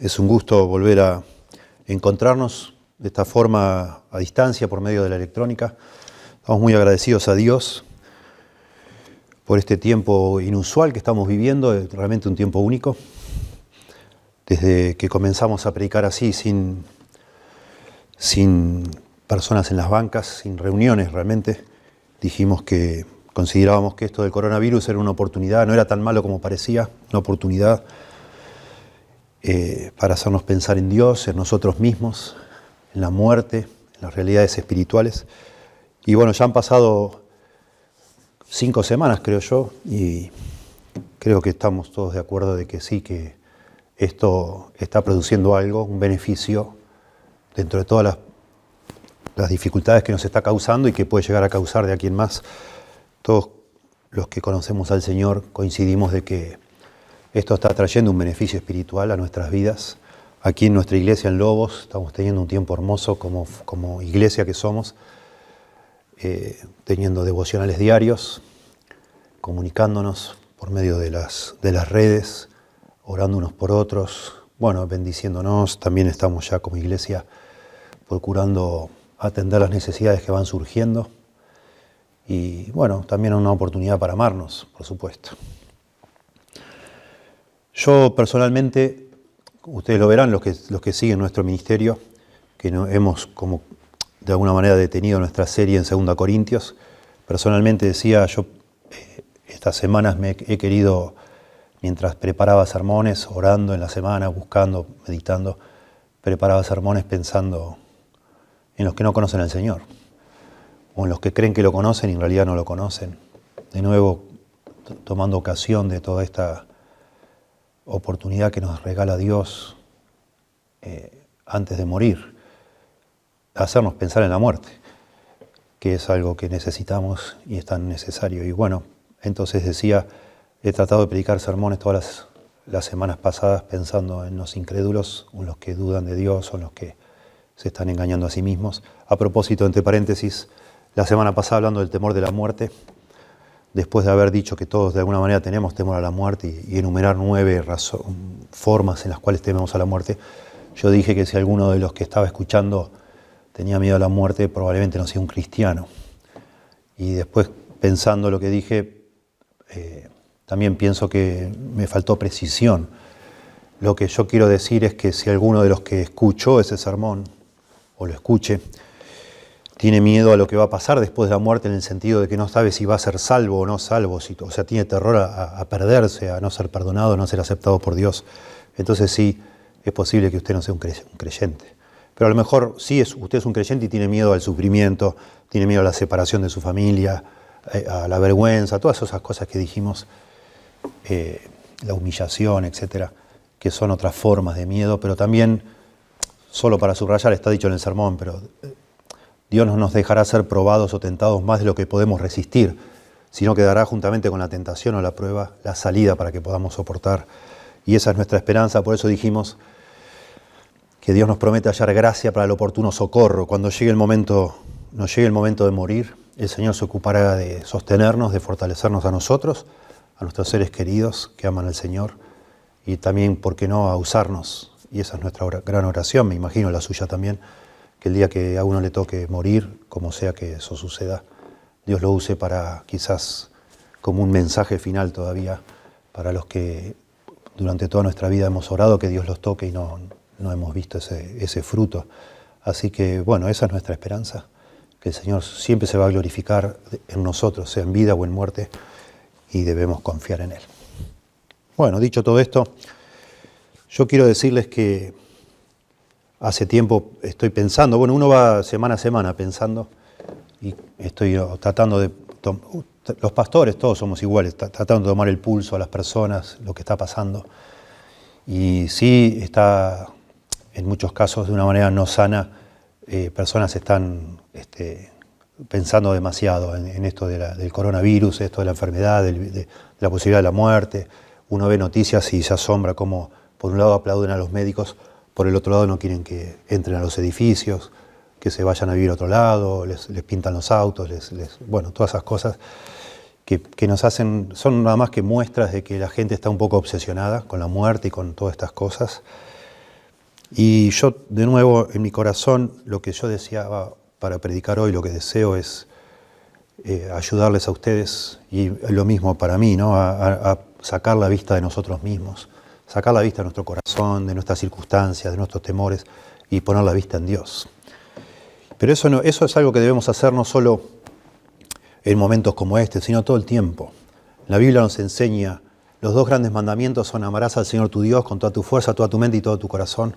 Es un gusto volver a encontrarnos de esta forma a distancia por medio de la electrónica. Estamos muy agradecidos a Dios por este tiempo inusual que estamos viviendo, realmente un tiempo único. Desde que comenzamos a predicar así, sin personas en las bancas, sin reuniones realmente, dijimos que considerábamos que esto del coronavirus era una oportunidad, no era tan malo como parecía, una oportunidad para hacernos pensar en Dios, en nosotros mismos, en la muerte, en las realidades espirituales. Y bueno, ya han pasado 5 semanas, creo yo, y creo que estamos todos de acuerdo de que sí, que esto está produciendo algo, un beneficio, dentro de todas las dificultades que nos está causando y que puede llegar a causar de aquí en más. Todos los que conocemos al Señor coincidimos de que esto está trayendo un beneficio espiritual a nuestras vidas. Aquí en nuestra iglesia en Lobos estamos teniendo un tiempo hermoso como iglesia que somos, teniendo devocionales diarios, comunicándonos por medio de las redes, orando unos por otros, bueno, bendiciéndonos. También estamos ya como iglesia procurando atender las necesidades que van surgiendo y bueno, también una oportunidad para amarnos, por supuesto. Yo personalmente, ustedes lo verán, los que siguen nuestro ministerio, que hemos como de alguna manera detenido nuestra serie en 2 Corintios, personalmente decía, yo estas semanas me he querido, mientras preparaba sermones, orando en la semana, buscando, meditando, preparaba sermones pensando en los que no conocen al Señor, o en los que creen que lo conocen y en realidad no lo conocen. De nuevo, tomando ocasión de toda esta oportunidad que nos regala Dios antes de morir, hacernos pensar en la muerte, que es algo que necesitamos y es tan necesario. Y bueno, entonces decía, he tratado de predicar sermones todas las semanas pasadas pensando en los incrédulos, o en los que dudan de Dios, o en los que se están engañando a sí mismos. A propósito, entre paréntesis, la semana pasada hablando del temor de la muerte, después de haber dicho que todos de alguna manera tenemos temor a la muerte y enumerar 9 formas en las cuales tememos a la muerte, yo dije que si alguno de los que estaba escuchando tenía miedo a la muerte, probablemente no sea un cristiano. Y después, pensando lo que dije, también pienso que me faltó precisión. Lo que yo quiero decir es que si alguno de los que escuchó ese sermón, o lo escuche, tiene miedo a lo que va a pasar después de la muerte, en el sentido de que no sabe si va a ser salvo o no salvo, o sea, tiene terror a perderse, a no ser perdonado, a no ser aceptado por Dios. Entonces sí, es posible que usted no sea un creyente. Pero a lo mejor sí, usted es un creyente y tiene miedo al sufrimiento, tiene miedo a la separación de su familia, a la vergüenza, todas esas cosas que dijimos, la humillación, etcétera, que son otras formas de miedo, pero también, solo para subrayar, está dicho en el sermón, pero Dios no nos dejará ser probados o tentados más de lo que podemos resistir, sino que dará juntamente con la tentación o la prueba la salida para que podamos soportar. Y esa es nuestra esperanza. Por eso dijimos que Dios nos promete hallar gracia para el oportuno socorro. Cuando nos llegue el momento de morir, el Señor se ocupará de sostenernos, de fortalecernos a nosotros, a nuestros seres queridos que aman al Señor, y también, ¿por qué no?, a usarnos. Y esa es nuestra gran oración, me imagino la suya también, que el día que a uno le toque morir, como sea que eso suceda, Dios lo use para quizás como un mensaje final todavía para los que durante toda nuestra vida hemos orado que Dios los toque y no hemos visto ese fruto. Así que bueno, esa es nuestra esperanza, que el Señor siempre se va a glorificar en nosotros, sea en vida o en muerte, y debemos confiar en Él. Bueno, dicho todo esto, yo quiero decirles que hace tiempo estoy pensando, bueno, uno va semana a semana pensando y estoy tratando de, los pastores todos somos iguales, tratando de tomar el pulso a las personas, lo que está pasando. Y sí está, en muchos casos, de una manera no sana, personas están pensando demasiado en esto del coronavirus, esto de la enfermedad, de la posibilidad de la muerte. Uno ve noticias y se asombra cómo, por un lado, aplauden a los médicos, por el otro lado no quieren que entren a los edificios, que se vayan a vivir a otro lado, les pintan los autos, bueno, todas esas cosas que nos hacen, son nada más que muestras de que la gente está un poco obsesionada con la muerte y con todas estas cosas. Y yo, de nuevo, en mi corazón, lo que yo deseaba para predicar hoy, lo que deseo es ayudarles a ustedes, y lo mismo para mí, ¿no? A sacar la vista de nosotros mismos, sacar la vista de nuestro corazón, de nuestras circunstancias, de nuestros temores, y poner la vista en Dios. Pero eso es algo que debemos hacer no solo en momentos como este, sino todo el tiempo. La Biblia nos enseña, los dos grandes mandamientos son: amarás al Señor tu Dios con toda tu fuerza, toda tu mente y todo tu corazón,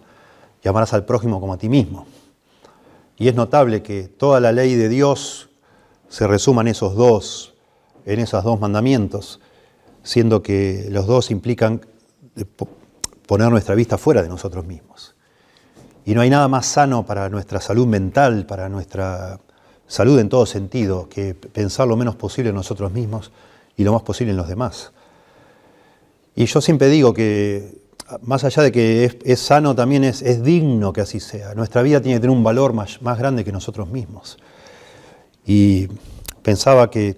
y amarás al prójimo como a ti mismo. Y es notable que toda la ley de Dios se resuma en esos dos mandamientos, siendo que los dos implican poner nuestra vista fuera de nosotros mismos. Y no hay nada más sano para nuestra salud mental, para nuestra salud en todo sentido, que pensar lo menos posible en nosotros mismos y lo más posible en los demás. Y yo siempre digo que, más allá de que es sano, también es digno que así sea. Nuestra vida tiene que tener un valor más grande que nosotros mismos. Y pensaba que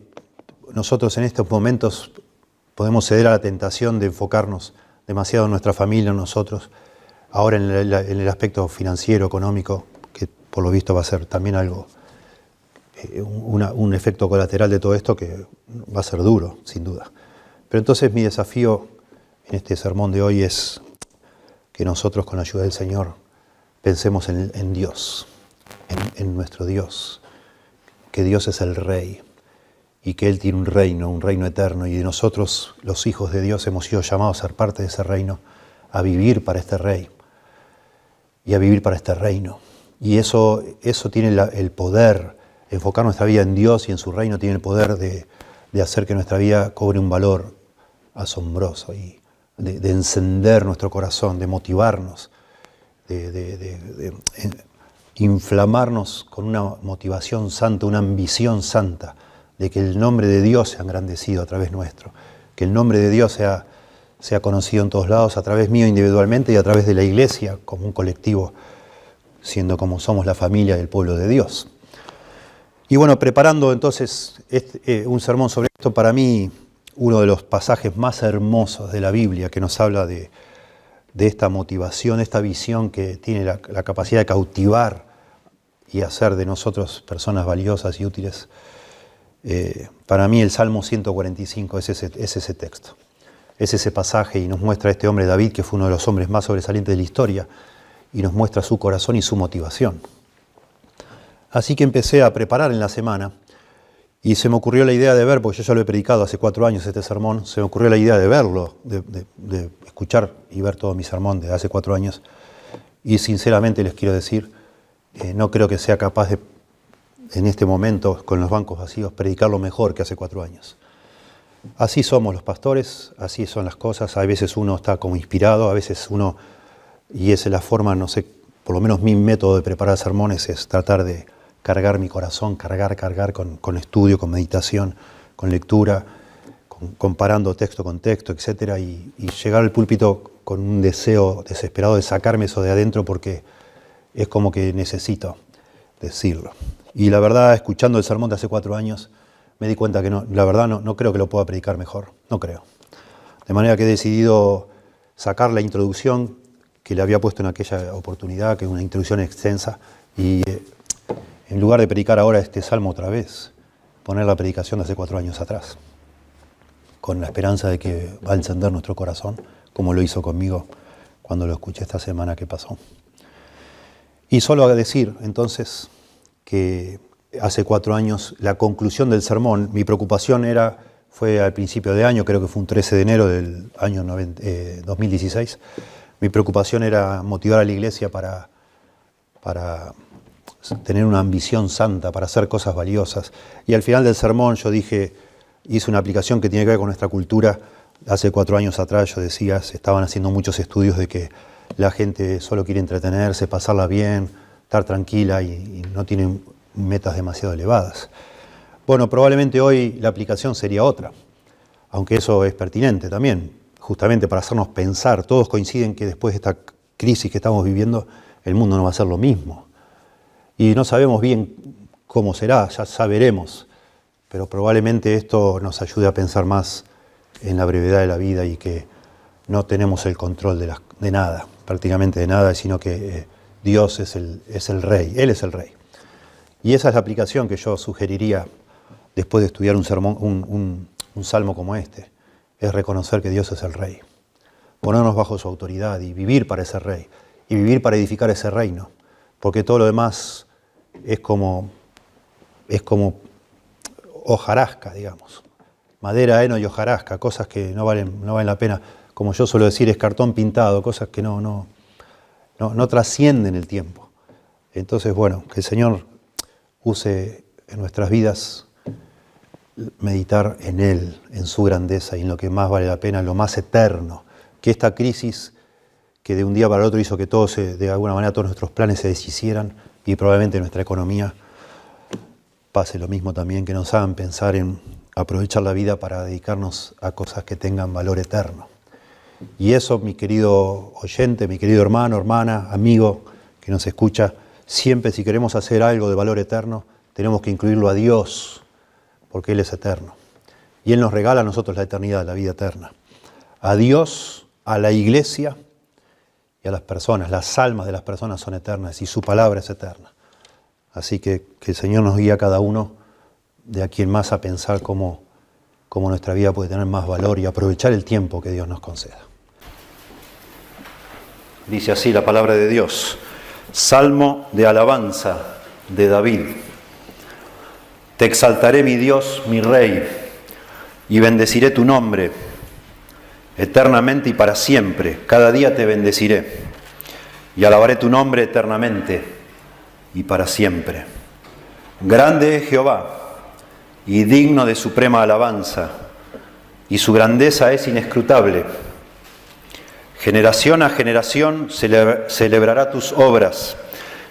nosotros en estos momentos podemos ceder a la tentación de enfocarnos demasiado en nuestra familia, en nosotros, ahora en el aspecto financiero, económico, que por lo visto va a ser también algo, un efecto colateral de todo esto que va a ser duro, sin duda. Pero entonces mi desafío en este sermón de hoy es que nosotros, con la ayuda del Señor, pensemos en Dios, en nuestro Dios, que Dios es el Rey y que Él tiene un reino eterno, y nosotros, los hijos de Dios, hemos sido llamados a ser parte de ese reino, a vivir para este Rey y a vivir para este reino. Y eso tiene el poder, enfocar nuestra vida en Dios y en su reino tiene el poder de hacer que nuestra vida cobre un valor asombroso y de encender nuestro corazón, de motivarnos, de inflamarnos con una motivación santa, una ambición santa, de que el nombre de Dios sea engrandecido a través nuestro, que el nombre de Dios sea conocido en todos lados, a través mío individualmente y a través de la iglesia como un colectivo, siendo como somos la familia del pueblo de Dios. Y bueno, preparando entonces un sermón sobre esto, para mí uno de los pasajes más hermosos de la Biblia que nos habla de esta motivación, esta visión que tiene la capacidad de cautivar y hacer de nosotros personas valiosas y útiles. Para mí el Salmo 145 es ese texto, es ese pasaje, y nos muestra a este hombre David, que fue uno de los hombres más sobresalientes de la historia, y nos muestra su corazón y su motivación. Así que empecé a preparar en la semana, y se me ocurrió la idea de ver, porque yo ya lo he predicado hace 4 años este sermón, se me ocurrió la idea de verlo, de escuchar y ver todo mi sermón de hace 4 años, y sinceramente les quiero decir, no creo que sea capaz de, en este momento, con los bancos vacíos, predicarlo mejor que hace 4 años. Así somos los pastores, así son las cosas. A veces uno está como inspirado, a veces uno, y esa es la forma, no sé, por lo menos mi método de preparar sermones es tratar de cargar mi corazón, cargar con estudio, con meditación, con lectura, comparando texto con texto, etcétera, y llegar al púlpito con un deseo desesperado de sacarme eso de adentro, porque es como que necesito decirlo. Y la verdad, escuchando el sermón de hace 4 años, me di cuenta que la verdad no creo que lo pueda predicar mejor, no creo. De manera que he decidido sacar la introducción que le había puesto en aquella oportunidad, que es una introducción extensa, y en lugar de predicar ahora este salmo otra vez, poner la predicación de hace 4 años atrás, con la esperanza de que va a encender nuestro corazón, como lo hizo conmigo cuando lo escuché esta semana que pasó. Y solo a decir, entonces, que hace 4 años, la conclusión del sermón, mi preocupación fue al principio de año, creo que fue un 13 de enero del año 2016, mi preocupación era motivar a la iglesia para tener una ambición santa, para hacer cosas valiosas. Y al final del sermón yo hice una aplicación que tiene que ver con nuestra cultura. Hace 4 años atrás yo decía, se estaban haciendo muchos estudios de que la gente solo quiere entretenerse, pasarla bien, estar tranquila y no tiene metas demasiado elevadas. Bueno, probablemente hoy la aplicación sería otra, aunque eso es pertinente también, justamente para hacernos pensar. Todos coinciden que después de esta crisis que estamos viviendo, el mundo no va a ser lo mismo. Y no sabemos bien cómo será, ya saberemos, pero probablemente esto nos ayude a pensar más en la brevedad de la vida y que no tenemos el control de nada. prácticamente de nada, sino que Dios es el Rey, Él es el Rey. Y esa es la aplicación que yo sugeriría después de estudiar un sermón, un salmo como este, es reconocer que Dios es el Rey, ponernos bajo su autoridad y vivir para ese Rey, y vivir para edificar ese reino, porque todo lo demás es como hojarasca, digamos, madera, heno y hojarasca, cosas que no valen la pena, como yo suelo decir, es cartón pintado, cosas que no trascienden el tiempo. Entonces, bueno, que el Señor use en nuestras vidas meditar en Él, en su grandeza y en lo que más vale la pena, en lo más eterno, que esta crisis que de un día para el otro hizo que de alguna manera todos nuestros planes se deshicieran y probablemente nuestra economía pase lo mismo también, que nos hagan pensar en aprovechar la vida para dedicarnos a cosas que tengan valor eterno. Y eso, mi querido oyente, mi querido hermano, hermana, amigo que nos escucha, siempre si queremos hacer algo de valor eterno, tenemos que incluirlo a Dios, porque Él es eterno. Y Él nos regala a nosotros la eternidad, la vida eterna. A Dios, a la iglesia y a las personas. Las almas de las personas son eternas y su palabra es eterna. Así que el Señor nos guía a cada uno de aquí en más a pensar cómo nuestra vida puede tener más valor y aprovechar el tiempo que Dios nos conceda. Dice así la palabra de Dios, Salmo de alabanza de David. Te exaltaré, mi Dios, mi Rey, y bendeciré tu nombre eternamente y para siempre. Cada día te bendeciré y alabaré tu nombre eternamente y para siempre. Grande es Jehová y digno de suprema alabanza, y su grandeza es inescrutable. Generación a generación celebrará tus obras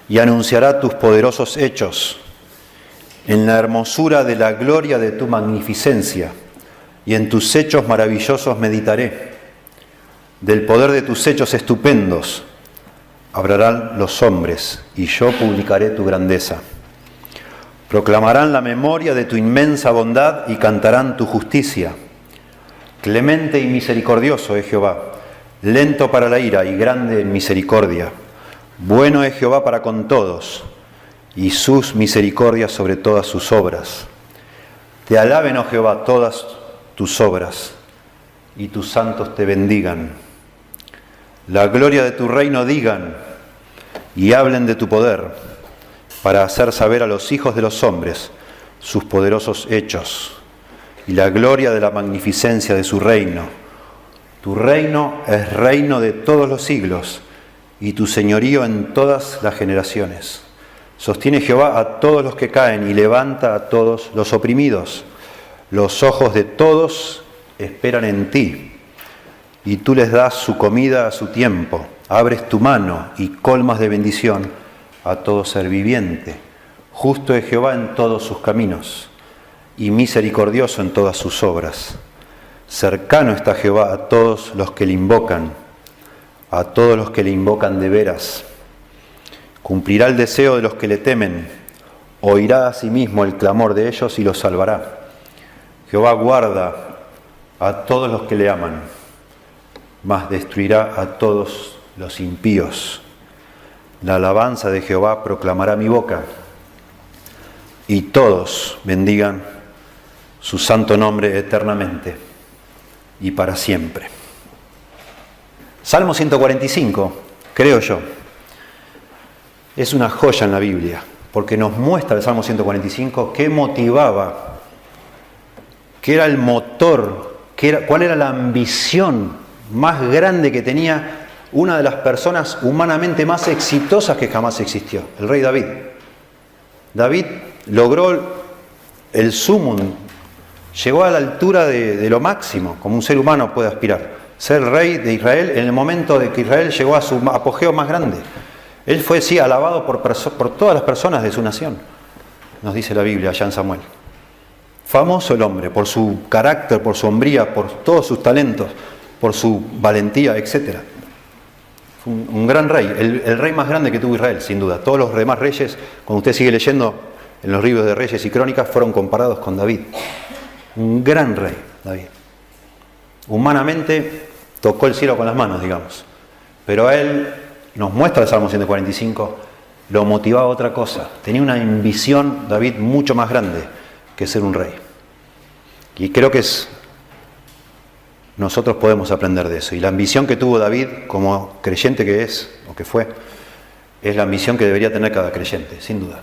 y anunciará tus poderosos hechos. En la hermosura de la gloria de tu magnificencia y en tus hechos maravillosos meditaré. Del poder de tus hechos estupendos hablarán los hombres y yo publicaré tu grandeza. Proclamarán la memoria de tu inmensa bondad y cantarán tu justicia. Clemente y misericordioso es Jehová, lento para la ira y grande en misericordia. Bueno es Jehová para con todos, y sus misericordias sobre todas sus obras. Te alaben, oh Jehová, todas tus obras, y tus santos te bendigan. La gloria de tu reino digan, y hablen de tu poder, para hacer saber a los hijos de los hombres sus poderosos hechos, y la gloria de la magnificencia de su reino. Tu reino es reino de todos los siglos, y tu señorío en todas las generaciones. Sostiene Jehová a todos los que caen y levanta a todos los oprimidos. Los ojos de todos esperan en ti, y tú les das su comida a su tiempo. Abres tu mano y colmas de bendición a todo ser viviente. Justo es Jehová en todos sus caminos, y misericordioso en todas sus obras. Cercano está Jehová a todos los que le invocan, a todos los que le invocan de veras. Cumplirá el deseo de los que le temen, oirá a sí mismo el clamor de ellos y los salvará. Jehová guarda a todos los que le aman, mas destruirá a todos los impíos. La alabanza de Jehová proclamará mi boca, y todos bendigan su santo nombre eternamente y para siempre. Salmo 145, creo yo, es una joya en la Biblia, porque nos muestra el Salmo 145 qué motivaba, qué era el motor, cuál era la ambición más grande que tenía una de las personas humanamente más exitosas que jamás existió, el rey David. David logró el sumum, llegó a la altura de lo máximo, como un ser humano puede aspirar, ser rey de Israel en el momento de que Israel llegó a su apogeo más grande. Él fue, sí, alabado por todas las personas de su nación, nos dice la Biblia allá en Samuel. Famoso el hombre por su carácter, por su hombría, por todos sus talentos, por su valentía, etc. Fue un gran rey, el rey más grande que tuvo Israel, sin duda. Todos los demás reyes, cuando usted sigue leyendo en los libros de Reyes y Crónicas, fueron comparados con David. Un gran rey, David. Humanamente tocó el cielo con las manos, digamos. Pero a él, nos muestra el Salmo 145, lo motivaba otra cosa. Tenía una ambición, David, mucho más grande que ser un rey. Y creo que nosotros podemos aprender de eso. Y la ambición que tuvo David, como creyente que es, o que fue, es la ambición que debería tener cada creyente, sin duda.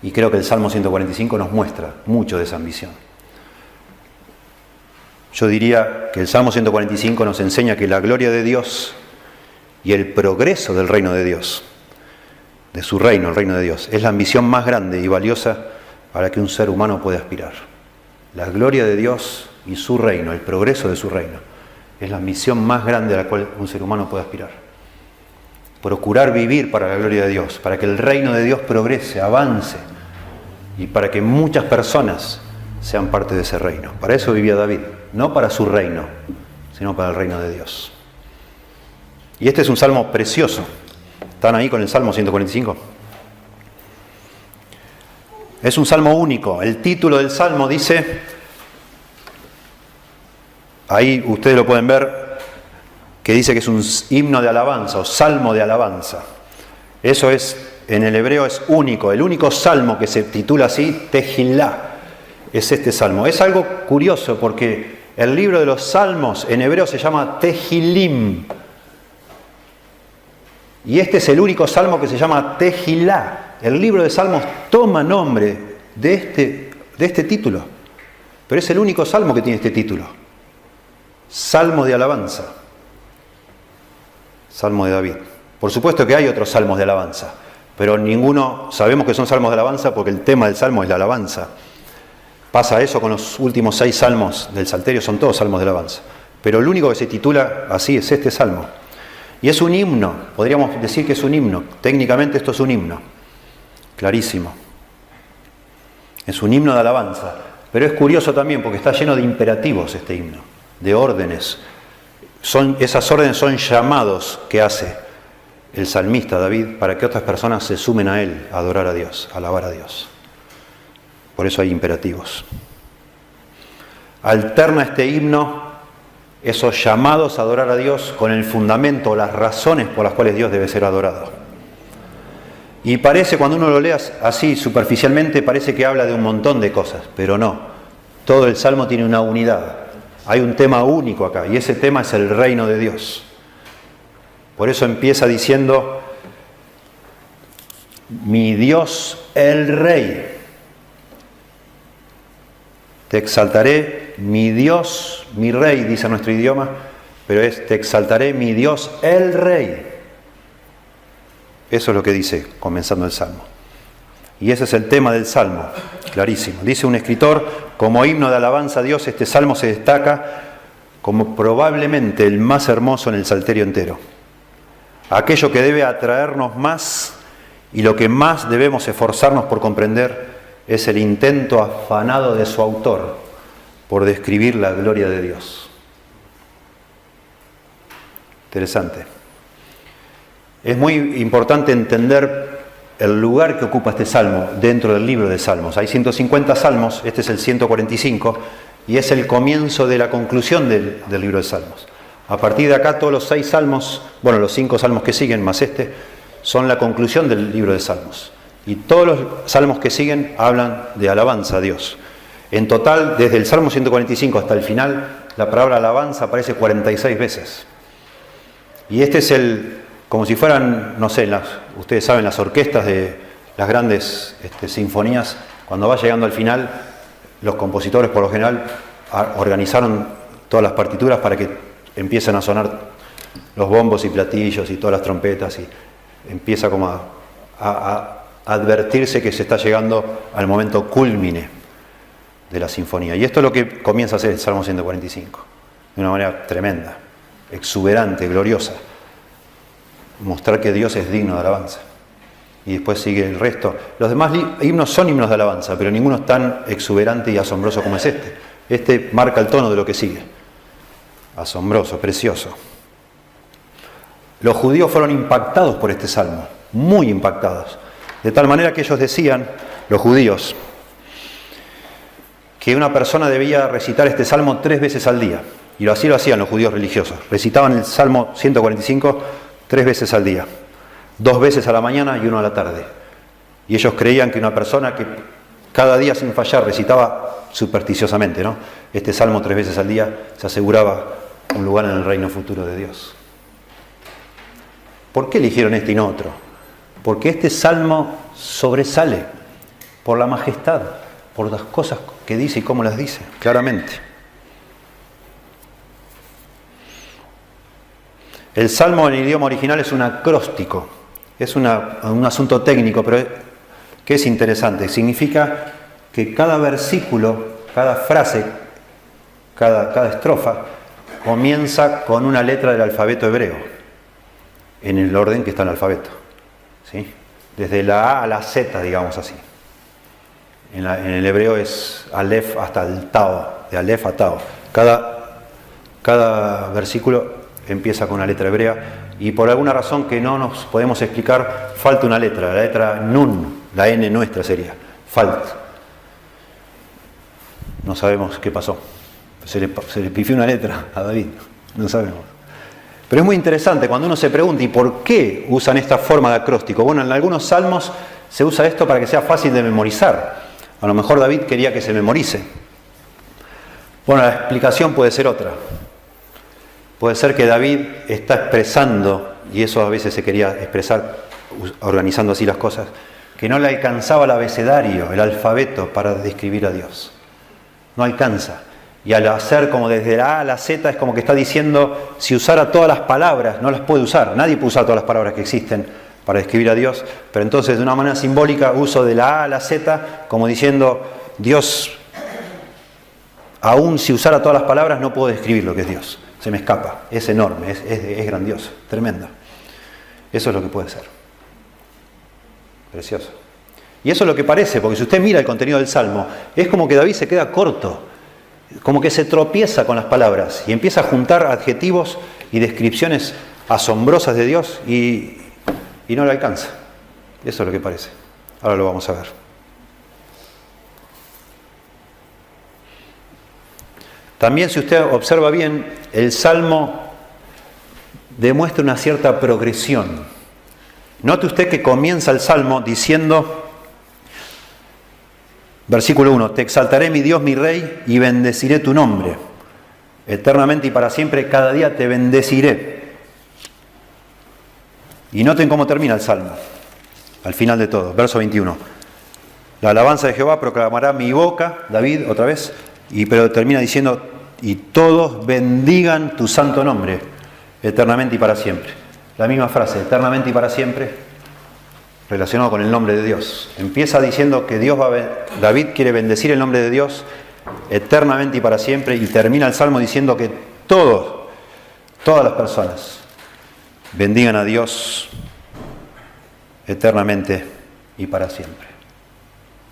Y creo que el Salmo 145 nos muestra mucho de esa ambición. Yo diría que el Salmo 145 nos enseña que la gloria de Dios y el progreso del reino de Dios, de su reino, el reino de Dios, es la ambición más grande y valiosa a la que un ser humano puede aspirar. La gloria de Dios y su reino, el progreso de su reino, es la ambición más grande a la cual un ser humano puede aspirar. Procurar vivir para la gloria de Dios, para que el reino de Dios progrese, avance, y para que muchas personas sean parte de ese reino. Para eso vivía David, no para su reino, sino para el reino de Dios. Y este es un salmo precioso. ¿Están ahí con el Salmo 145? Es un salmo único. El título del salmo dice, ahí ustedes lo pueden ver, que dice que es un himno de alabanza o salmo de alabanza. Eso es, en el hebreo es único. El único salmo que se titula así, Tehilá, es este salmo. Es algo curioso porque el libro de los salmos en hebreo se llama Tehilim. Y este es el único salmo que se llama Tehilá. El libro de salmos toma nombre de este título. Pero es el único salmo que tiene este título. Salmo de alabanza. Salmo de David. Por supuesto que hay otros salmos de alabanza, pero ninguno, sabemos que son salmos de alabanza porque el tema del salmo es la alabanza. Pasa eso con los últimos 6 salmos del Salterio, son todos salmos de alabanza. Pero el único que se titula así es este salmo. Y es un himno, podríamos decir que es un himno. Técnicamente esto es un himno, clarísimo. Es un himno de alabanza, pero es curioso también porque está lleno de imperativos este himno, de órdenes. Esas órdenes son llamados que hace el salmista David para que otras personas se sumen a él, a adorar a Dios, a alabar a Dios. Por eso hay imperativos. Alterna este himno esos llamados a adorar a Dios con el fundamento, las razones por las cuales Dios debe ser adorado. Y parece, cuando uno lo lee así superficialmente, parece que habla de un montón de cosas, pero no. Todo el Salmo tiene una unidad. Hay un tema único acá, y ese tema es el reino de Dios. Por eso empieza diciendo, mi Dios el Rey. Te exaltaré, mi Dios, mi Rey, dice nuestro idioma, pero es, te exaltaré, mi Dios el Rey. Eso es lo que dice, comenzando el Salmo. Y ese es el tema del Salmo, clarísimo. Dice un escritor, como himno de alabanza a Dios, este Salmo se destaca como probablemente el más hermoso en el Salterio entero. Aquello que debe atraernos más y lo que más debemos esforzarnos por comprender es el intento afanado de su autor por describir la gloria de Dios. Interesante. Es muy importante entender el lugar que ocupa este salmo dentro del libro de Salmos. Hay 150 salmos, este es el 145, y es el comienzo de la conclusión del libro de Salmos. A partir de acá todos los 6 salmos, bueno, los 5 salmos que siguen más este, son la conclusión del libro de Salmos. Y todos los salmos que siguen hablan de alabanza a Dios. En total, desde el Salmo 145 hasta el final, la palabra alabanza aparece 46 veces. Y este es como si fueran, no sé, ustedes saben, las orquestas de las grandes sinfonías, cuando va llegando al final, los compositores por lo general organizaron todas las partituras para que empiecen a sonar los bombos y platillos y todas las trompetas y empieza como a advertirse que se está llegando al momento cúlmine de la sinfonía. Y esto es lo que comienza a hacer el Salmo 145, de una manera tremenda, exuberante, gloriosa. Mostrar que Dios es digno de alabanza. Y después sigue el resto. Los demás himnos son himnos de alabanza, pero ninguno es tan exuberante y asombroso como es este. Este marca el tono de lo que sigue. Asombroso, precioso. Los judíos fueron impactados por este salmo, muy impactados. De tal manera que ellos decían, los judíos, que una persona debía recitar este salmo 3 veces al día. Y así lo hacían los judíos religiosos. Recitaban el Salmo 145 3 veces al día. 2 veces a la mañana y 1 a la tarde. Y ellos creían que una persona que cada día sin fallar recitaba supersticiosamente, ¿no?, este Salmo 3 veces al día, se aseguraba un lugar en el reino futuro de Dios. ¿Por qué eligieron este y no otro? Porque este Salmo sobresale por la majestad, por las cosas que dice y cómo las dice, claramente. El Salmo en el idioma original es un acróstico, es un asunto técnico, pero que es interesante. Significa que cada versículo, cada frase, cada estrofa, comienza con una letra del alfabeto hebreo, en el orden que está en el alfabeto, ¿sí? Desde la A a la Z, digamos así. En el hebreo es Aleph hasta el Tao, de Aleph a Tao. Cada versículo empieza con una letra hebrea y por alguna razón que no nos podemos explicar, falta una letra, la letra Nun, la N nuestra sería, falta. No sabemos qué pasó. Se le pifió una letra a David, no sabemos. Pero es muy interesante cuando uno se pregunta, ¿y por qué usan esta forma de acróstico? Bueno, en algunos salmos se usa esto para que sea fácil de memorizar. A lo mejor David quería que se memorice. Bueno, la explicación puede ser otra. Puede ser que David está expresando, y eso a veces se quería expresar organizando así las cosas, que no le alcanzaba el abecedario, el alfabeto para describir a Dios. No alcanza. Y al hacer como desde la A a la Z es como que está diciendo, si usara todas las palabras, no las puede usar. Nadie puede usar todas las palabras que existen para describir a Dios. Pero entonces de una manera simbólica uso de la A a la Z como diciendo, Dios, aún si usara todas las palabras no puedo describir lo que es Dios. Se me escapa, es enorme, es grandioso, tremendo. Eso es lo que puede ser. Precioso. Y eso es lo que parece, porque si usted mira el contenido del Salmo, es como que David se queda corto, como que se tropieza con las palabras y empieza a juntar adjetivos y descripciones asombrosas de Dios y no le alcanza. Eso es lo que parece. Ahora lo vamos a ver. También, si usted observa bien, el Salmo demuestra una cierta progresión. Note usted que comienza el Salmo diciendo, versículo 1, te exaltaré mi Dios, mi Rey, y bendeciré tu nombre. Eternamente y para siempre, cada día te bendeciré. Y noten cómo termina el Salmo, al final de todo, verso 21. La alabanza de Jehová proclamará mi boca, David, otra vez, pero termina diciendo, y todos bendigan tu santo nombre, eternamente y para siempre. La misma frase, eternamente y para siempre, relacionado con el nombre de Dios. Empieza diciendo que David quiere bendecir el nombre de Dios eternamente y para siempre, y termina el Salmo diciendo que todas las personas bendigan a Dios eternamente y para siempre.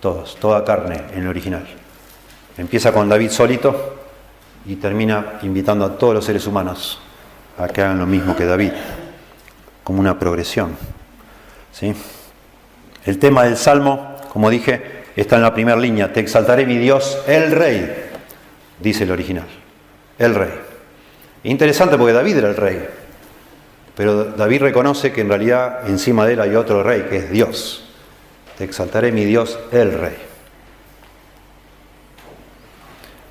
Todos, toda carne en el original. Empieza con David solito y termina invitando a todos los seres humanos a que hagan lo mismo que David, como una progresión. ¿Sí? El tema del Salmo, como dije, está en la primera línea. Te exaltaré mi Dios, el Rey, dice el original. El Rey. Interesante porque David era el Rey, pero David reconoce que en realidad encima de él hay otro Rey, que es Dios. Te exaltaré mi Dios, el Rey.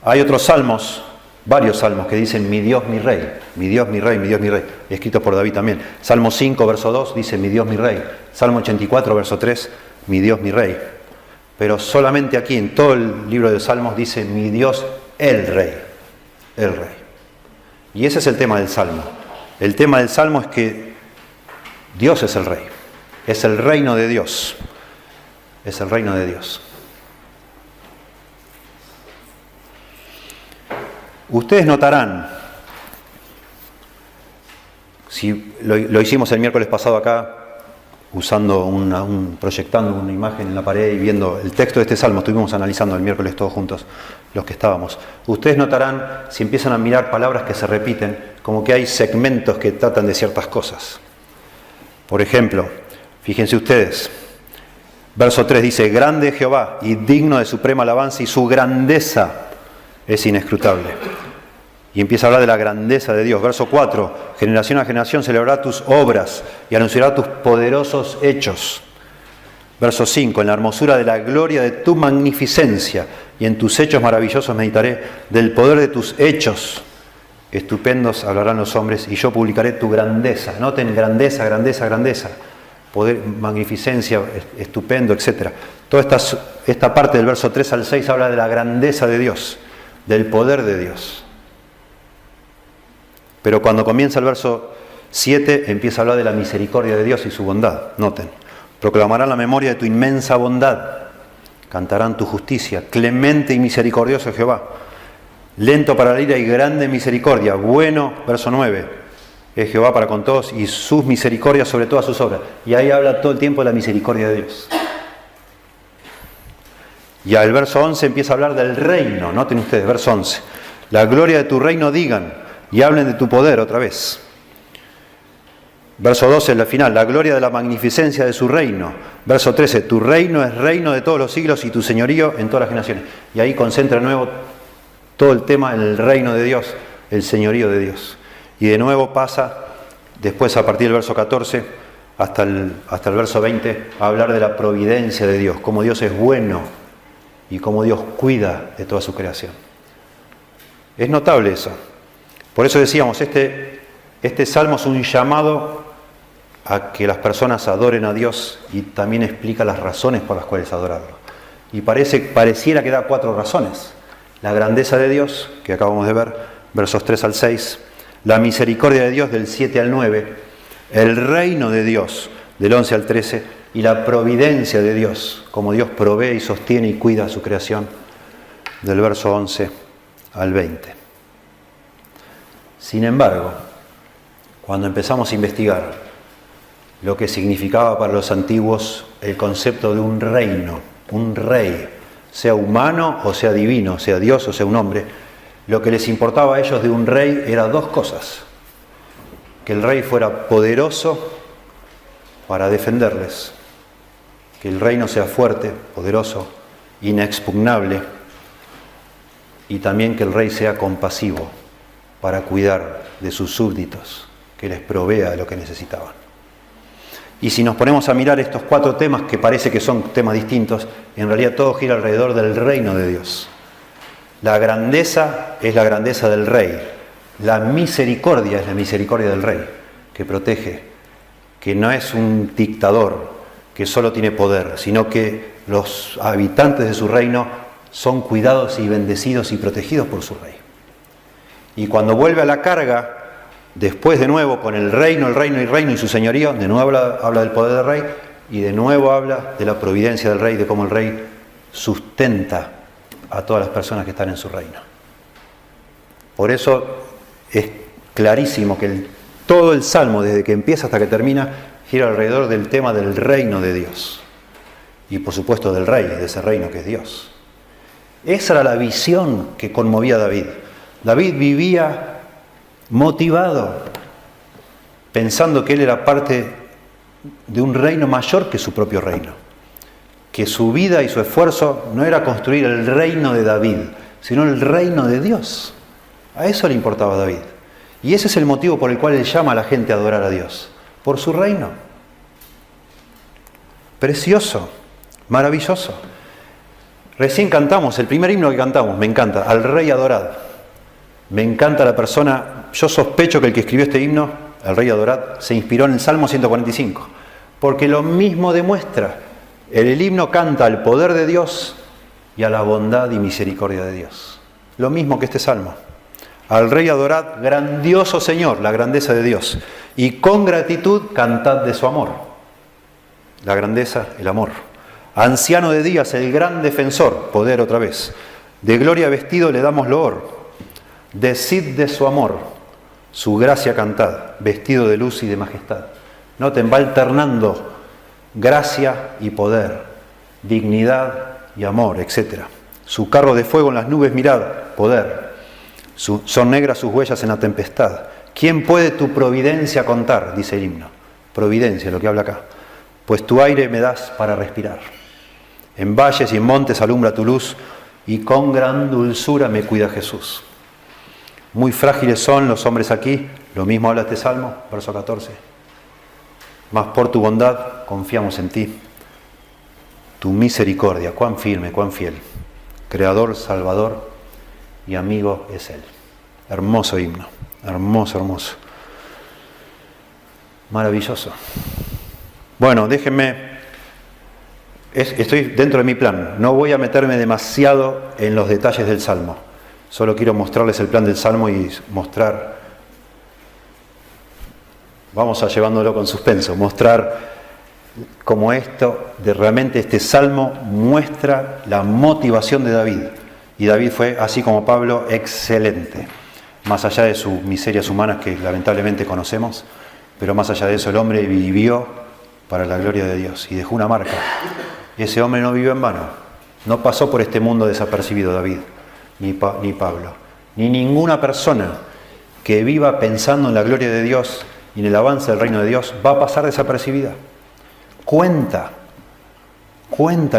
Hay otros salmos, varios salmos que dicen mi Dios, mi Rey, mi Dios, mi Rey, mi Dios, mi Rey, escritos por David también. Salmo 5, verso 2 dice mi Dios, mi Rey. Salmo 84, verso 3, mi Dios, mi Rey. Pero solamente aquí, en todo el libro de Salmos, dice mi Dios, el Rey, el Rey. Y ese es el tema del Salmo. El tema del Salmo es que Dios es el Rey, es el reino de Dios, es el reino de Dios. Ustedes notarán, si lo hicimos el miércoles pasado acá, usando proyectando una imagen en la pared y viendo el texto de este salmo, estuvimos analizando el miércoles todos juntos los que estábamos. Ustedes notarán, si empiezan a mirar palabras que se repiten, como que hay segmentos que tratan de ciertas cosas. Por ejemplo, fíjense ustedes, verso 3 dice, grande es Jehová y digno de suprema alabanza y su grandeza es inescrutable. Y empieza a hablar de la grandeza de Dios. Verso 4, generación a generación celebrará tus obras y anunciará tus poderosos hechos. Verso 5, en la hermosura de la gloria de tu magnificencia y en tus hechos maravillosos meditaré, del poder de tus hechos estupendos hablarán los hombres y yo publicaré tu grandeza. Noten, grandeza, grandeza, grandeza, poder, magnificencia, estupendo, etc. Toda esta parte del verso 3 al 6 habla de la grandeza de Dios, del poder de Dios. Pero cuando comienza el verso 7 empieza a hablar de la misericordia de Dios y su bondad. Noten, proclamarán la memoria de tu inmensa bondad, cantarán tu justicia, clemente y misericordioso Jehová, lento para la ira y grande en misericordia, bueno, verso 9, es Jehová para con todos y sus misericordias sobre todas sus obras. Y ahí habla todo el tiempo de la misericordia de Dios. Y al verso 11 empieza a hablar del reino. Noten ustedes, verso 11, la gloria de tu reino digan y hablen de tu poder otra vez. Verso 12, al final, la gloria de la magnificencia de su reino. Verso 13, tu reino es reino de todos los siglos y tu señorío en todas las generaciones. Y ahí concentra de nuevo todo el tema en el reino de Dios, el señorío de Dios. Y de nuevo pasa, después a partir del verso 14 hasta el verso 20, a hablar de la providencia de Dios, cómo Dios es bueno y cómo Dios cuida de toda su creación. Es notable eso. Por eso decíamos, este salmo es un llamado a que las personas adoren a Dios y también explica las razones por las cuales adorarlo. Y pareciera que da 4 razones. La grandeza de Dios, que acabamos de ver, versos 3 al 6, la misericordia de Dios del 7 al 9, el reino de Dios del 11 al 13 y la providencia de Dios, como Dios provee y sostiene y cuida su creación, del verso 11 al 20. Sin embargo, cuando empezamos a investigar lo que significaba para los antiguos el concepto de un reino, un rey, sea humano o sea divino, sea Dios o sea un hombre, lo que les importaba a ellos de un rey era 2 cosas. Que el rey fuera poderoso para defenderles, que el reino sea fuerte, poderoso, inexpugnable, y también que el rey sea compasivo para cuidar de sus súbditos, que les provea de lo que necesitaban. Y si nos ponemos a mirar estos 4 temas, que parece que son temas distintos, en realidad todo gira alrededor del reino de Dios. La grandeza es la grandeza del rey. La misericordia es la misericordia del rey, que protege, que no es un dictador, que solo tiene poder, sino que los habitantes de su reino son cuidados y bendecidos y protegidos por su rey. Y cuando vuelve a la carga, después de nuevo con el reino y su señorío, de nuevo habla del poder del rey y de nuevo habla de la providencia del rey, de cómo el rey sustenta a todas las personas que están en su reino. Por eso es clarísimo que todo el Salmo, desde que empieza hasta que termina, gira alrededor del tema del reino de Dios. Y por supuesto del rey, de ese reino que es Dios. Esa era la visión que conmovía a David. David vivía motivado, pensando que él era parte de un reino mayor que su propio reino. Que su vida y su esfuerzo no era construir el reino de David, sino el reino de Dios. A eso le importaba a David. Y ese es el motivo por el cual él llama a la gente a adorar a Dios. Por su reino. Precioso, maravilloso. Recién cantamos, el primer himno que cantamos, me encanta, al Rey adorado. Me encanta la persona, yo sospecho que el que escribió este himno, el Rey adorado, se inspiró en el Salmo 145. Porque lo mismo demuestra. El himno canta al poder de Dios y a la bondad y misericordia de Dios. Lo mismo que este Salmo. Al Rey adorad, grandioso Señor, la grandeza de Dios. Y con gratitud cantad de su amor. La grandeza, el amor. Anciano de días, el gran defensor, poder otra vez. De gloria vestido le damos loor. Decid de su amor, su gracia cantad, vestido de luz y de majestad. Noten, va alternando gracia y poder, dignidad y amor, etc. Su carro de fuego en las nubes, mirad, poder. Son negras sus huellas en la tempestad. ¿Quién puede tu providencia contar? Dice el himno. Providencia, lo que habla acá. Pues tu aire me das para respirar. En valles y en montes alumbra tu luz y con gran dulzura me cuida Jesús. Muy frágiles son los hombres aquí, lo mismo habla este Salmo, verso 14. Mas por tu bondad confiamos en ti. Tu misericordia, cuán firme, cuán fiel. Creador, Salvador y amigo es Él. Hermoso himno, hermoso, hermoso. Maravilloso. Bueno, déjenme, estoy dentro de mi plan, no voy a meterme demasiado en los detalles del Salmo, solo quiero mostrarles el plan del Salmo y mostrar, vamos a llevándolo con suspenso, mostrar cómo realmente este Salmo muestra la motivación de David, y David fue, así como Pablo, excelente, más allá de sus miserias humanas que lamentablemente conocemos, pero más allá de eso el hombre vivió para la gloria de Dios y dejó una marca. Ese hombre no vivió en vano, no pasó por este mundo desapercibido David, ni Pablo, ni ninguna persona que viva pensando en la gloria de Dios y en el avance del reino de Dios va a pasar desapercibida. Cuenta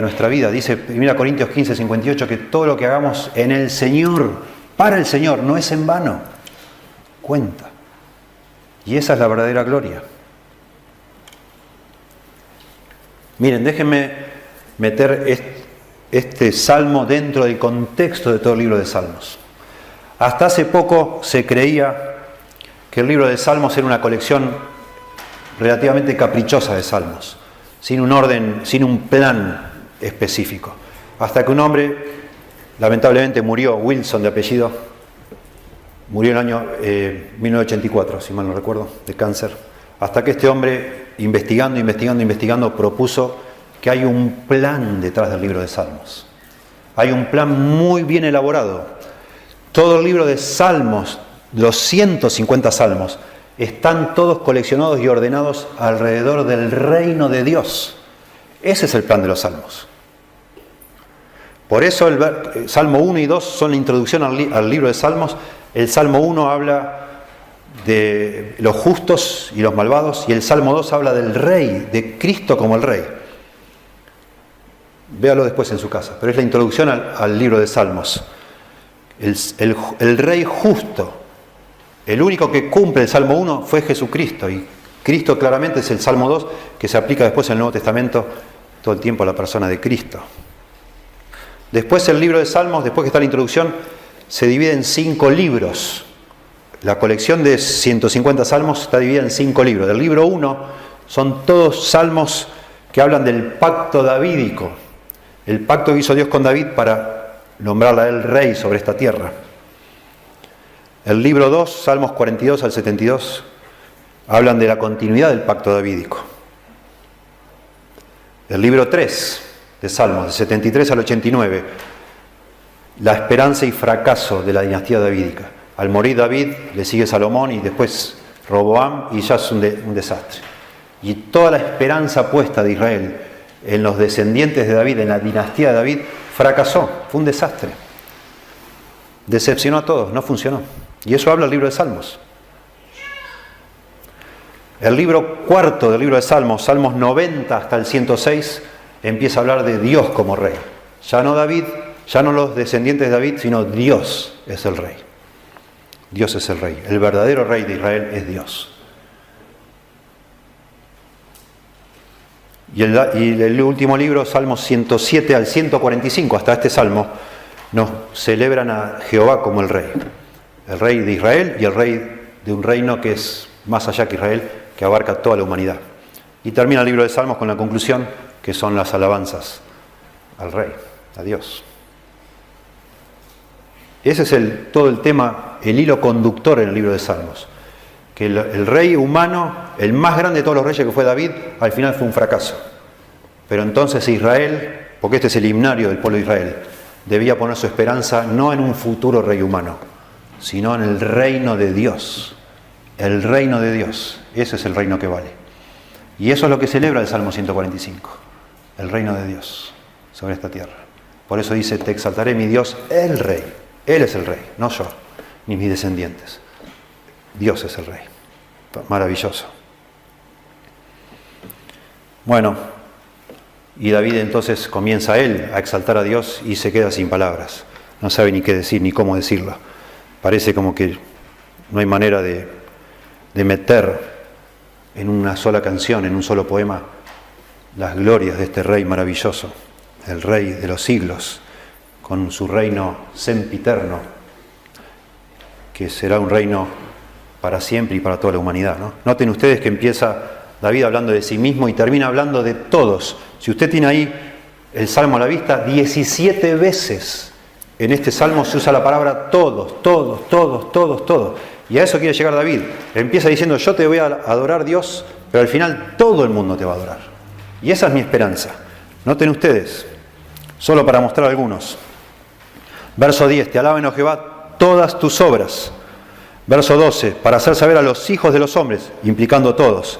nuestra vida, dice 1 Corintios 15, 58, que todo lo que hagamos en el Señor, para el Señor, no es en vano, cuenta. Y esa es la verdadera gloria. Miren, déjenme meter este salmo dentro del contexto de todo el libro de Salmos. Hasta hace poco se creía que el libro de Salmos era una colección relativamente caprichosa de salmos, sin un orden, sin un plan específico. Hasta que un hombre, lamentablemente murió, Wilson de apellido, murió en el año 1984, si mal no recuerdo, de cáncer. Hasta que este hombre, investigando, propuso que hay un plan detrás del libro de Salmos. Hay un plan muy bien elaborado. Todo el libro de Salmos, los 150 salmos, están todos coleccionados y ordenados alrededor del reino de Dios. Ese es el plan de los salmos. Por eso el Salmo 1 y 2 son la introducción al libro de Salmos. El Salmo 1 habla de los justos y los malvados, y el Salmo 2 habla del Rey, de Cristo como el Rey. Véalo después en su casa, pero es la introducción al libro de Salmos. El Rey justo, el único que cumple el Salmo 1 fue Jesucristo, y Cristo claramente es el Salmo 2, que se aplica después en el Nuevo Testamento todo el tiempo a la persona de Cristo. Después el libro de Salmos, después que está la introducción, se divide en 5 libros. La colección de 150 salmos está dividida en 5 libros. Del libro 1 son todos salmos que hablan del pacto davídico, el pacto que hizo Dios con David para nombrarle a él rey sobre esta tierra. El libro 2, Salmos 42 al 72, hablan de la continuidad del pacto davídico. El libro 3 de Salmos, de 73 al 89, la esperanza y fracaso de la dinastía davídica. Al morir David, le sigue Salomón y después Roboam, y ya es un desastre. Y toda la esperanza puesta de Israel en los descendientes de David, en la dinastía de David, fracasó, fue un desastre. Decepcionó a todos, no funcionó. Y eso habla el libro de Salmos. El libro 4 del libro de Salmos, Salmos 90 hasta el 106, empieza a hablar de Dios como rey. Ya no David, ya no los descendientes de David, sino Dios es el rey. Dios es el rey. El verdadero rey de Israel es Dios. Y el último libro, Salmos 107 al 145, hasta este salmo, nos celebran a Jehová como el rey de Israel y el rey de un reino que es más allá que Israel, que abarca toda la humanidad. Y termina el libro de Salmos con la conclusión, que son las alabanzas al rey, a Dios. Ese es todo el tema, el hilo conductor en el libro de Salmos. Que el rey humano, el más grande de todos los reyes que fue David, al final fue un fracaso. Pero entonces Israel, porque este es el himnario del pueblo de Israel, debía poner su esperanza no en un futuro rey humano, sino en el reino de Dios. El reino de Dios, ese es el reino que vale. Y eso es lo que celebra el Salmo 145, el reino de Dios sobre esta tierra. Por eso dice, te exaltaré mi Dios, el rey. Él es el rey, no yo, ni mis descendientes. Dios es el rey. Maravilloso. Bueno, y David entonces comienza él a exaltar a Dios y se queda sin palabras. No sabe ni qué decir ni cómo decirlo. parece como que no hay manera de meter en una sola canción, en un solo poema, las glorias de este Rey maravilloso, el Rey de los siglos, con su reino sempiterno, que será un reino para siempre y para toda la humanidad, ¿no? Noten ustedes que empieza David hablando de sí mismo y termina hablando de todos. Si usted tiene ahí el Salmo a la vista, 17 veces en este Salmo se usa la palabra todos, todos, todos, todos, todos. Y a eso quiere llegar David. Empieza diciendo, yo te voy a adorar, Dios, pero al final todo el mundo te va a adorar. Y esa es mi esperanza. Noten ustedes, solo para mostrar algunos. Verso 10, te alaben, oh Jehová, todas tus obras. Verso 12, para hacer saber a los hijos de los hombres, implicando todos.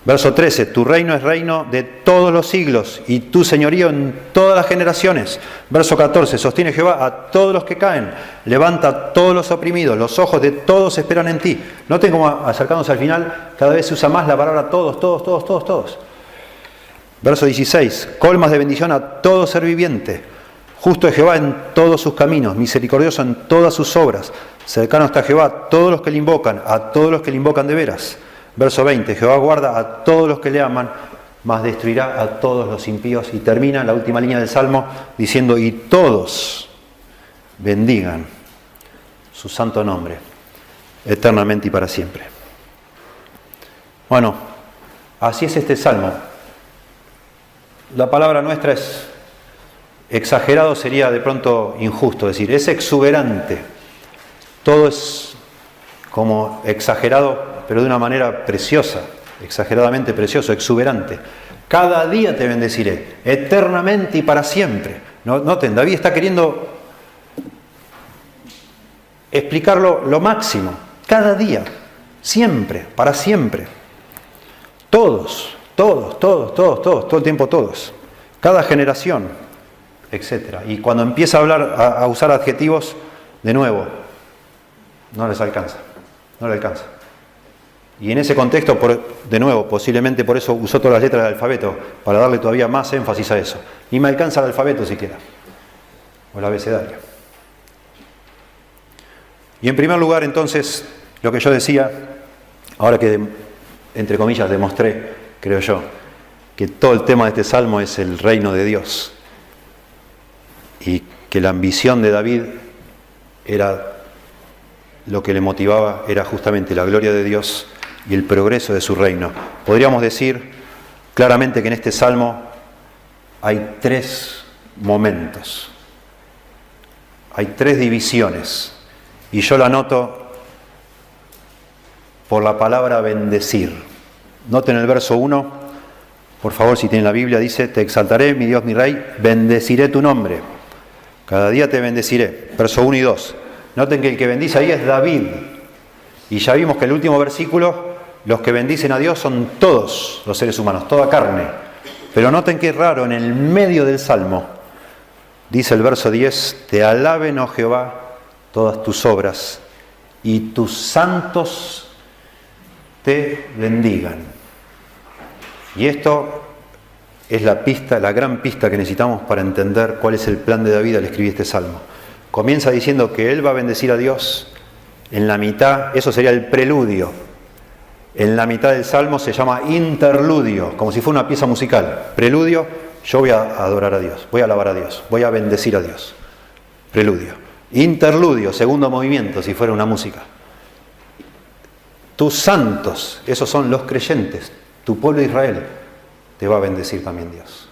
Verso 13, tu reino es reino de todos los siglos y tu señorío en todas las generaciones. Verso 14, sostiene Jehová a todos los que caen, levanta a todos los oprimidos, los ojos de todos esperan en ti. Noten cómo acercándose al final, cada vez se usa más la palabra todos, todos, todos, todos, todos. Verso 16, colmas de bendición a todo ser viviente. Justo es Jehová en todos sus caminos, misericordioso en todas sus obras. Cercano está Jehová a todos los que le invocan, a todos los que le invocan de veras. Verso 20, Jehová guarda a todos los que le aman, mas destruirá a todos los impíos. Y termina la última línea del Salmo diciendo, y todos bendigan su santo nombre, eternamente y para siempre. Bueno, así es este Salmo. La palabra nuestra es exagerado, sería de pronto injusto decir, es exuberante. Todo es como exagerado, pero de una manera preciosa, exageradamente precioso, exuberante. Cada día te bendeciré, eternamente y para siempre. Noten, David está queriendo explicarlo lo máximo, cada día, siempre, para siempre. Todos, todos, todos, todos, todos, todo el tiempo todos. Cada generación, etc. Y cuando empieza a hablar, a usar adjetivos, de nuevo, no les alcanza, no le alcanza. Y en ese contexto, de nuevo, posiblemente por eso usó todas las letras del alfabeto, para darle todavía más énfasis a eso. Ni me alcanza el alfabeto siquiera, o el abecedario. Y en primer lugar, entonces, lo que yo decía, ahora que, entre comillas, demostré, creo yo, que todo el tema de este salmo es el reino de Dios. Y que la ambición de David era, lo que le motivaba era justamente la gloria de Dios y el progreso de su reino. Podríamos decir claramente que en este salmo hay 3 momentos, hay 3 divisiones, y yo la anoto por la palabra bendecir. Noten el verso 1, por favor, si tienen la Biblia, dice, te exaltaré, mi Dios, mi Rey, bendeciré tu nombre, cada día te bendeciré. Verso 1 y 2. Noten que el que bendice ahí es David, y ya vimos que el último versículo, los que bendicen a Dios son todos los seres humanos, toda carne. Pero noten que es raro, en el medio del Salmo, dice el verso 10, te alaben, oh Jehová, todas tus obras, y tus santos te bendigan. Y esto es la pista, la gran pista que necesitamos para entender cuál es el plan de David al escribir este Salmo. Comienza diciendo que él va a bendecir a Dios. En la mitad, eso sería el preludio. En la mitad del Salmo se llama interludio, como si fuera una pieza musical. Preludio, yo voy a adorar a Dios, voy a alabar a Dios, voy a bendecir a Dios. Preludio. Interludio, segundo movimiento, si fuera una música. Tus santos, esos son los creyentes, tu pueblo Israel, te va a bendecir también Dios.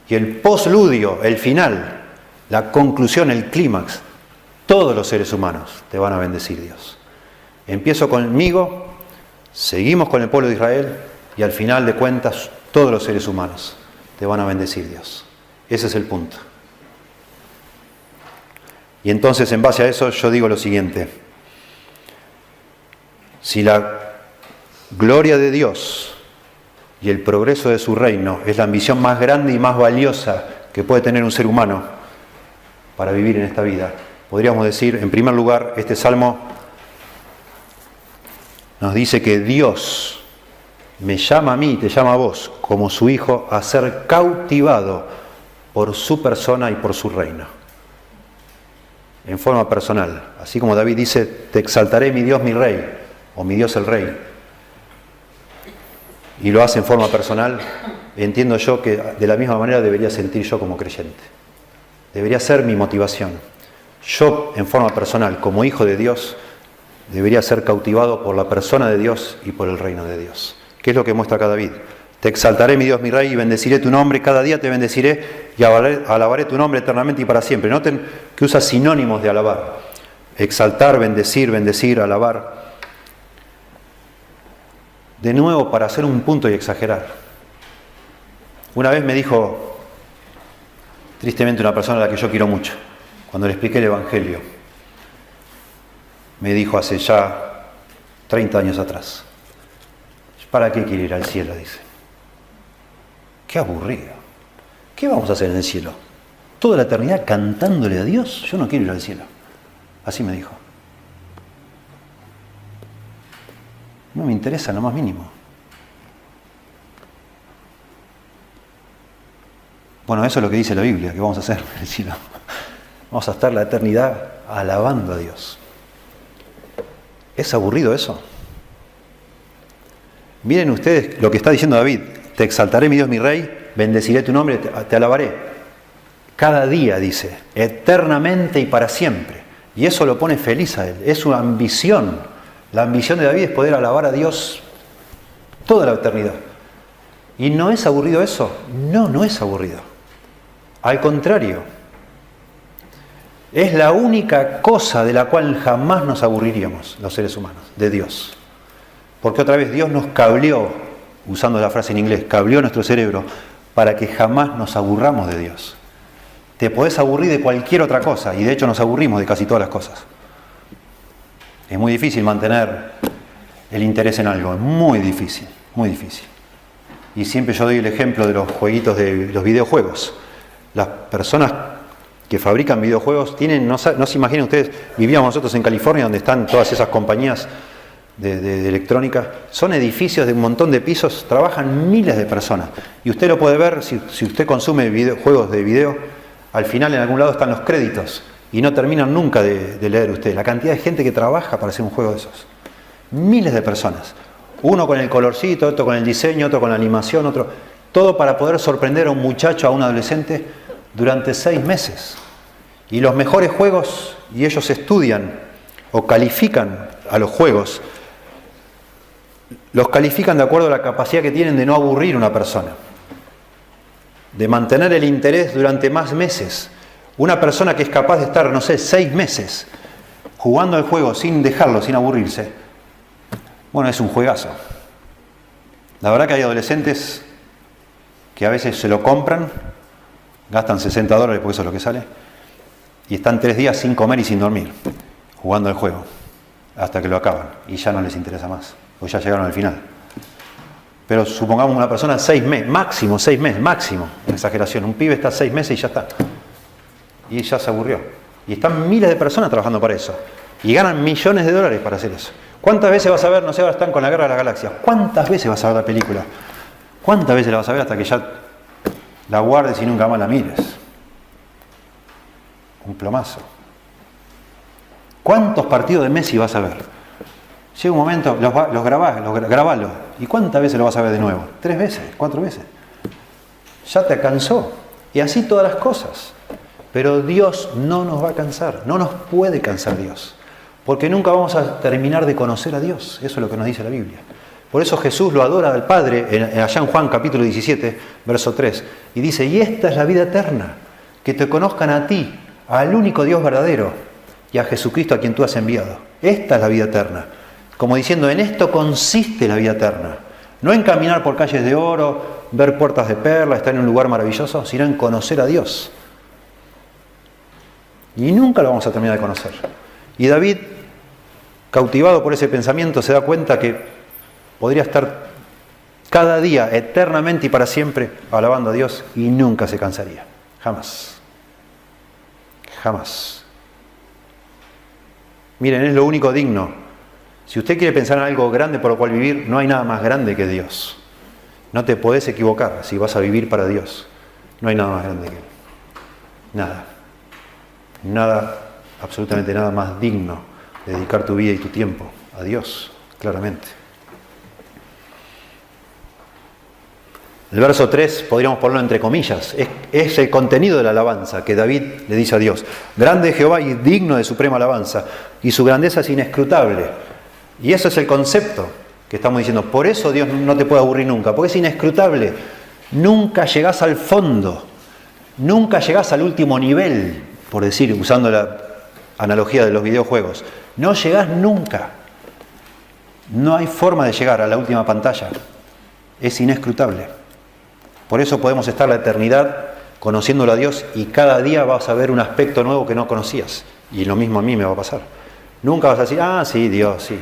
Y el postludio, el final, la conclusión, el clímax, todos los seres humanos te van a bendecir Dios. Empiezo conmigo, seguimos con el pueblo de Israel y al final de cuentas todos los seres humanos te van a bendecir Dios. Ese es el punto. Y entonces en base a eso yo digo lo siguiente. Si la gloria de Dios y el progreso de su reino es la ambición más grande y más valiosa que puede tener un ser humano para vivir en esta vida, podríamos decir, en primer lugar, este salmo nos dice que Dios me llama a mí y te llama a vos, como su hijo, a ser cautivado por su persona y por su reino. en forma personal. Así como David dice, te exaltaré mi Dios, mi Rey, o mi Dios el Rey. Y lo hace en forma personal, entiendo yo que de la misma manera debería sentir yo como creyente. Debería ser mi motivación. Yo, en forma personal, como hijo de Dios, debería ser cautivado por la persona de Dios y por el reino de Dios. ¿Qué es lo que muestra acá David? Te exaltaré, mi Dios, mi Rey, y bendeciré tu nombre. Cada día te bendeciré y alabaré tu nombre eternamente y para siempre. Noten que usa sinónimos de alabar. Exaltar, bendecir, alabar. De nuevo, para hacer un punto y exagerar. Una vez me dijo, tristemente, una persona a la que yo quiero mucho, cuando le expliqué el Evangelio, me dijo hace ya 30 años atrás, ¿para qué quiere ir al cielo? Dice. Qué aburrido. ¿Qué vamos a hacer en el cielo? ¿Toda la eternidad cantándole a Dios? Yo no quiero ir al cielo. Así me dijo. No me interesa lo más mínimo. Bueno, eso es lo que dice la Biblia, que vamos a hacer en el cielo. Vamos a estar la eternidad alabando a Dios. ¿Es aburrido eso? Miren ustedes lo que está diciendo David. Te exaltaré, mi Dios, mi Rey, bendeciré tu nombre, te alabaré. Cada día, dice, eternamente y para siempre. Y eso lo pone feliz a él. Es su ambición. La ambición de David es poder alabar a Dios toda la eternidad. ¿Y no es aburrido eso? No, no es aburrido. Al contrario, es la única cosa de la cual jamás nos aburriríamos los seres humanos, de Dios. Porque otra vez Dios nos cableó, usando la frase en inglés, cableó nuestro cerebro para que jamás nos aburramos de Dios. Te podés aburrir de cualquier otra cosa, y de hecho nos aburrimos de casi todas las cosas. Es muy difícil mantener el interés en algo, es muy difícil, muy difícil. Y siempre yo doy el ejemplo de los jueguitos de los videojuegos. Las personas que fabrican videojuegos tienen, no se imaginen ustedes, vivíamos nosotros en California donde están todas esas compañías de electrónica, son edificios de un montón de pisos, trabajan miles de personas. Y usted lo puede ver, si usted consume juegos de video, al final en algún lado están los créditos y no terminan nunca de leer usted la cantidad de gente que trabaja para hacer un juego de esos. Miles de personas. Uno con el colorcito, otro con el diseño, otro con la animación, otro... Todo para poder sorprender a un muchacho, a un adolescente, durante 6 meses. Y los mejores juegos, y ellos estudian o califican a los juegos, los califican de acuerdo a la capacidad que tienen de no aburrir a una persona, de mantener el interés durante más meses. Una persona que es capaz de estar, 6 meses jugando al juego sin dejarlo, sin aburrirse, bueno, es un juegazo. La verdad que hay adolescentes que a veces se lo compran, gastan $60 porque eso es lo que sale, y están 3 días sin comer y sin dormir, jugando al juego, hasta que lo acaban, y ya no les interesa más, o ya llegaron al final. Pero supongamos una persona 6 meses, máximo 6 meses, máximo, en exageración, un pibe está 6 meses y ya está, y ya se aburrió. Y están miles de personas trabajando para eso, y ganan millones de dólares para hacer eso. ¿Cuántas veces vas a ver, ahora están con la Guerra de las Galaxias, cuántas veces vas a ver la película? ¿Cuántas veces la vas a ver hasta que ya la guardes y nunca más la mires? Un plomazo. ¿Cuántos partidos de Messi vas a ver? Llega un momento, los grabalo. ¿Y cuántas veces lo vas a ver de nuevo? 3 veces, 4 veces. Ya te cansó. Y así todas las cosas. Pero Dios no nos va a cansar. No nos puede cansar Dios. Porque nunca vamos a terminar de conocer a Dios. Eso es lo que nos dice la Biblia. Por eso Jesús lo adora al Padre, allá en Juan capítulo 17, verso 3. Y dice, y esta es la vida eterna, que te conozcan a ti, al único Dios verdadero, y a Jesucristo a quien tú has enviado. Esta es la vida eterna. Como diciendo, en esto consiste la vida eterna. No en caminar por calles de oro, ver puertas de perla, estar en un lugar maravilloso, sino en conocer a Dios. Y nunca lo vamos a terminar de conocer. Y David, cautivado por ese pensamiento, se da cuenta que podría estar cada día, eternamente y para siempre, alabando a Dios y nunca se cansaría. Jamás. Jamás. Miren, es lo único digno. Si usted quiere pensar en algo grande por lo cual vivir, no hay nada más grande que Dios. No te podés equivocar si vas a vivir para Dios. No hay nada más grande que Él. Nada. Nada absolutamente nada más digno de dedicar tu vida y tu tiempo a Dios, claramente. El verso 3 podríamos ponerlo entre comillas, es el contenido de la alabanza que David le dice a Dios. Grande es Jehová y digno de suprema alabanza, y su grandeza es inescrutable. Y eso es el concepto que estamos diciendo. Por eso Dios no te puede aburrir nunca, porque es inescrutable. Nunca llegás al fondo, nunca llegás al último nivel, por decir, usando la analogía de los videojuegos. No llegás nunca. No hay forma de llegar a la última pantalla. Es inescrutable. Por eso podemos estar la eternidad conociéndolo a Dios y cada día vas a ver un aspecto nuevo que no conocías. Y lo mismo a mí me va a pasar. Nunca vas a decir, sí, Dios, sí.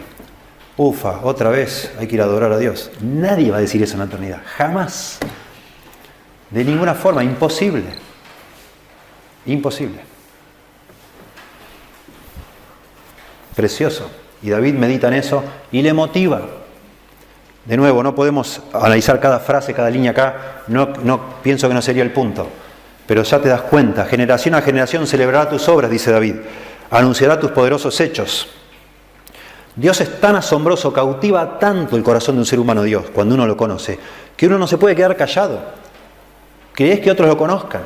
Ufa, otra vez hay que ir a adorar a Dios. Nadie va a decir eso en la eternidad. Jamás. De ninguna forma. Imposible. Imposible. Precioso. Y David medita en eso y le motiva. De nuevo, no podemos analizar cada frase, cada línea acá, no pienso que no sería el punto, pero ya te das cuenta, generación a generación celebrará tus obras, dice David, anunciará tus poderosos hechos. Dios es tan asombroso, cautiva tanto el corazón de un ser humano, Dios, cuando uno lo conoce, que uno no se puede quedar callado. Querés que otros lo conozcan,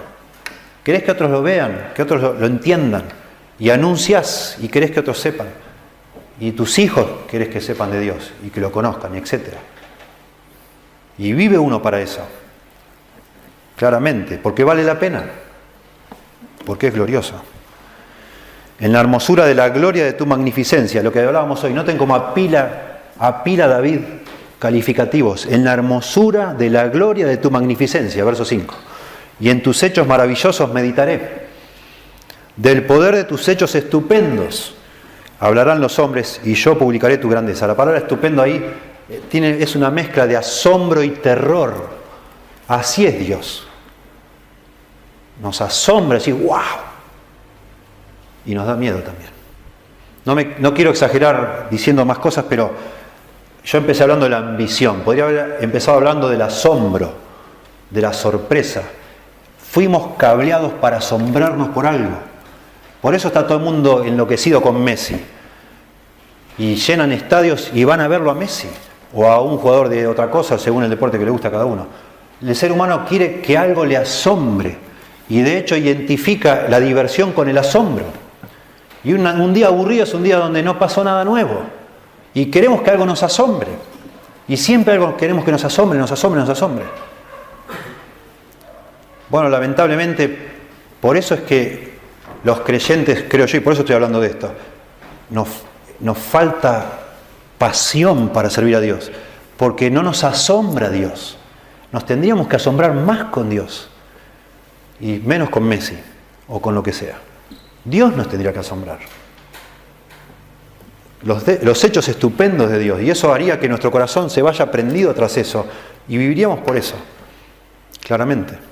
querés que otros lo vean, que otros lo entiendan, y anuncias y querés que otros sepan. Y tus hijos querés que sepan de Dios y que lo conozcan, etc. Y vive uno para eso. Claramente, porque vale la pena. Porque es glorioso. En la hermosura de la gloria de tu magnificencia, lo que hablábamos hoy, noten como apila David calificativos. En la hermosura de la gloria de tu magnificencia, verso 5. Y en tus hechos maravillosos meditaré. Del poder de tus hechos estupendos hablarán los hombres y yo publicaré tu grandeza. La palabra estupendo ahí es una mezcla de asombro y terror. Así es Dios. Nos asombra, así, ¡wow! Y nos da miedo también. No quiero exagerar diciendo más cosas, pero yo empecé hablando de la ambición. Podría haber empezado hablando del asombro, de la sorpresa. Fuimos cableados para asombrarnos por algo. Por eso está todo el mundo enloquecido con Messi. Y llenan estadios y van a verlo a Messi. O a un jugador de otra cosa, según el deporte que le gusta a cada uno. El ser humano quiere que algo le asombre. Y de hecho identifica la diversión con el asombro. Y un día aburrido es un día donde no pasó nada nuevo. Y queremos que algo nos asombre. Y siempre algo queremos que nos asombre, nos asombre, nos asombre. Bueno, lamentablemente, por eso es que los creyentes, creo yo, y por eso estoy hablando de esto, nos falta pasión para servir a Dios, porque no nos asombra Dios. Nos tendríamos que asombrar más con Dios y menos con Messi o con lo que sea. Dios nos tendría que asombrar. Los hechos estupendos de Dios, y eso haría que nuestro corazón se vaya prendido tras eso y viviríamos por eso, claramente.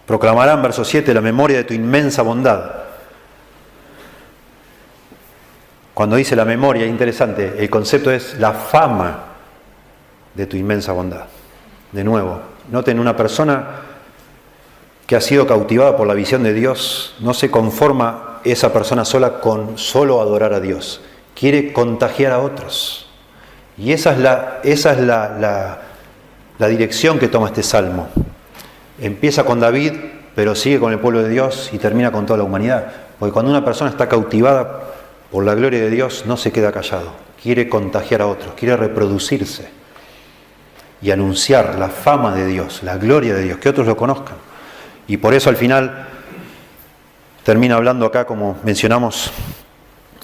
Proclamarán, verso 7, la memoria de tu inmensa bondad. Cuando dice la memoria, es interesante, el concepto es la fama de tu inmensa bondad. De nuevo, noten, una persona que ha sido cautivada por la visión de Dios, no se conforma esa persona sola con solo adorar a Dios. Quiere contagiar a otros. Y esa es la dirección que toma este salmo. Empieza con David, pero sigue con el pueblo de Dios y termina con toda la humanidad. Porque cuando una persona está cautivada por la gloria de Dios, no se queda callado. Quiere contagiar a otros, quiere reproducirse y anunciar la fama de Dios, la gloria de Dios, que otros lo conozcan. Y por eso al final termina hablando acá, como mencionamos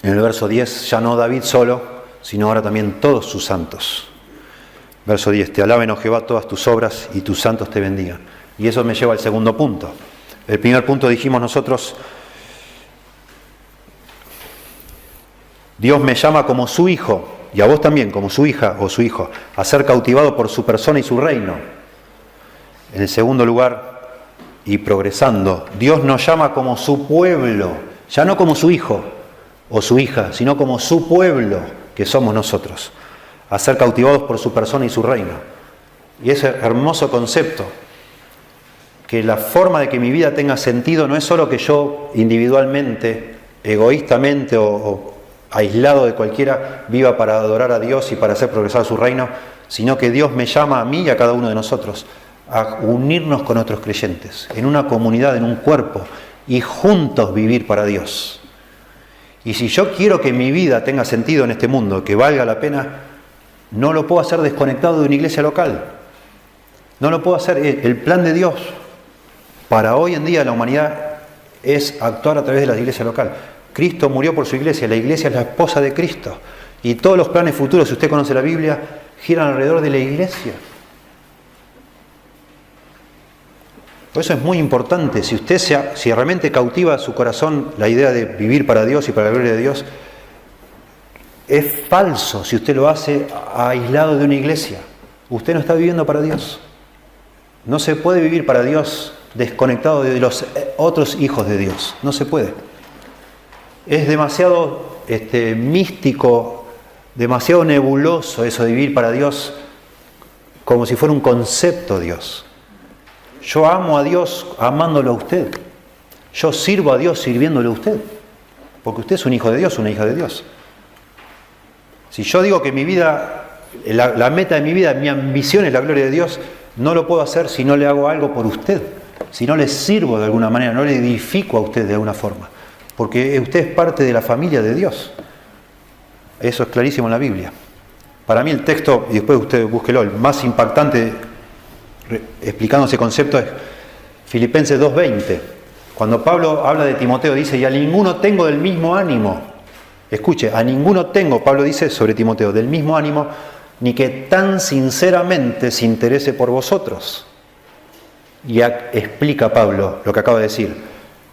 en el verso 10, ya no David solo, sino ahora también todos sus santos. Verso 10, te alaben, oh Jehová, todas tus obras y tus santos te bendigan. Y eso me lleva al segundo punto. El primer punto dijimos nosotros, Dios me llama como su hijo, y a vos también como su hija o su hijo, a ser cautivado por su persona y su reino. En el segundo lugar, y progresando, Dios nos llama como su pueblo, ya no como su hijo o su hija, sino como su pueblo, que somos nosotros, a ser cautivados por su persona y su reino. Y ese hermoso concepto, que la forma de que mi vida tenga sentido no es solo que yo individualmente, egoístamente o aislado de cualquiera, viva para adorar a Dios y para hacer progresar su reino, sino que Dios me llama a mí y a cada uno de nosotros a unirnos con otros creyentes, en una comunidad, en un cuerpo, y juntos vivir para Dios. Y si yo quiero que mi vida tenga sentido en este mundo, que valga la pena, no lo puedo hacer desconectado de una iglesia local. No lo puedo hacer. El plan de Dios para hoy en día la humanidad es actuar a través de la iglesia local. Cristo murió por su iglesia, la iglesia es la esposa de Cristo. Y todos los planes futuros, si usted conoce la Biblia, giran alrededor de la iglesia. Por eso es muy importante, si realmente cautiva su corazón la idea de vivir para Dios y para la gloria de Dios, es falso si usted lo hace aislado de una iglesia. Usted no está viviendo para Dios. No se puede vivir para Dios desconectado de los otros hijos de Dios. No se puede. Es demasiado místico, demasiado nebuloso eso de vivir para Dios como si fuera un concepto Dios. Yo amo a Dios amándolo a usted. Yo sirvo a Dios sirviéndole a usted. Porque usted es un hijo de Dios, una hija de Dios. Si yo digo que mi vida, la meta de mi vida, mi ambición es la gloria de Dios, no lo puedo hacer si no le hago algo por usted. Si no le sirvo de alguna manera, no le edifico a usted de alguna forma. Porque usted es parte de la familia de Dios. Eso es clarísimo en la Biblia. Para mí el texto, y después usted búsquelo, el más impactante explicando ese concepto es Filipenses 2:20. Cuando Pablo habla de Timoteo dice, y a ninguno tengo del mismo ánimo. Escuche, a ninguno tengo, Pablo dice sobre Timoteo, del mismo ánimo, ni que tan sinceramente se interese por vosotros. Y explica Pablo lo que acaba de decir,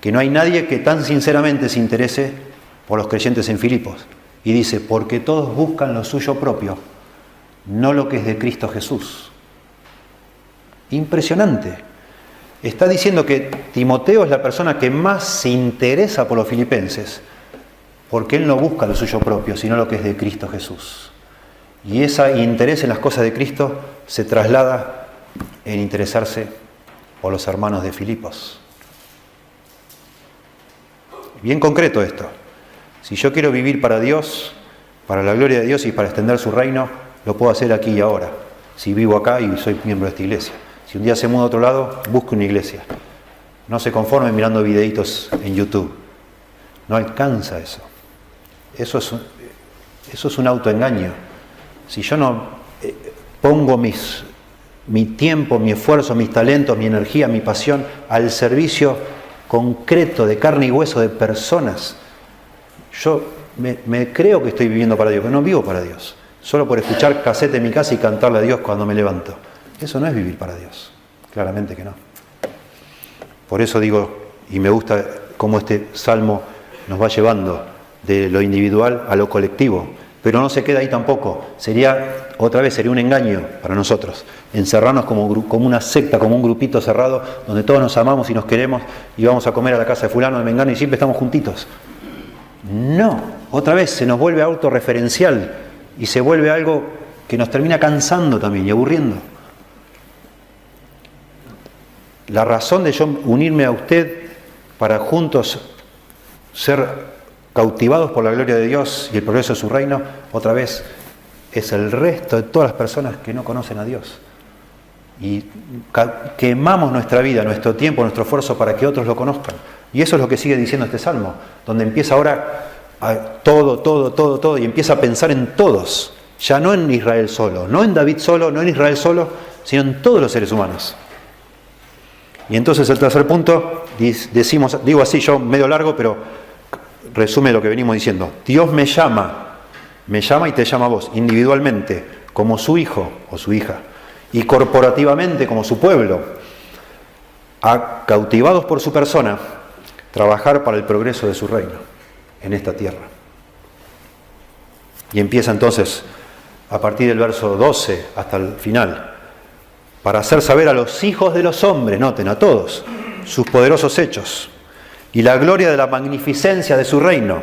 que no hay nadie que tan sinceramente se interese por los creyentes en Filipos. Y dice, porque todos buscan lo suyo propio, no lo que es de Cristo Jesús. Impresionante. Está diciendo que Timoteo es la persona que más se interesa por los filipenses, porque él no busca lo suyo propio, sino lo que es de Cristo Jesús. Y ese interés en las cosas de Cristo se traslada en interesarse por los hermanos de Filipos. Bien concreto esto. Si yo quiero vivir para Dios, para la gloria de Dios y para extender su reino, lo puedo hacer aquí y ahora. Si vivo acá y soy miembro de esta iglesia. Si un día se muda a otro lado, busque una iglesia. No se conforme mirando videitos en YouTube. No alcanza eso. Eso es un autoengaño. Si yo no pongo mi tiempo, mi esfuerzo, mis talentos, mi energía, mi pasión al servicio concreto de carne y hueso de personas, yo me creo que estoy viviendo para Dios, pero no vivo para Dios. Solo por escuchar casete en mi casa y cantarle a Dios cuando me levanto. Eso no es vivir para Dios. Claramente que no. Por eso digo, y me gusta cómo este salmo nos va llevando de lo individual a lo colectivo. Pero no se queda ahí tampoco. Sería un engaño para nosotros. Encerrarnos como una secta, como un grupito cerrado, donde todos nos amamos y nos queremos y vamos a comer a la casa de fulano, de mengano y siempre estamos juntitos. No. Otra vez se nos vuelve autorreferencial y se vuelve algo que nos termina cansando también y aburriendo. La razón de yo unirme a usted para juntos ser cautivados por la gloria de Dios y el progreso de su reino, otra vez, es el resto de todas las personas que no conocen a Dios. Y quemamos nuestra vida, nuestro tiempo, nuestro esfuerzo para que otros lo conozcan. Y eso es lo que sigue diciendo este salmo, donde empieza ahora a todo, y empieza a pensar en todos, ya no en Israel solo, no en David solo, no en Israel solo, sino en todos los seres humanos. Y entonces el tercer punto, digo así yo medio largo, pero resume lo que venimos diciendo. Dios me llama y te llama a vos, individualmente, como su hijo o su hija, y corporativamente como su pueblo, a, cautivados por su persona, trabajar para el progreso de su reino en esta tierra. Y empieza entonces, a partir del verso 12 hasta el final, para hacer saber a los hijos de los hombres, noten, a todos, sus poderosos hechos y la gloria de la magnificencia de su reino.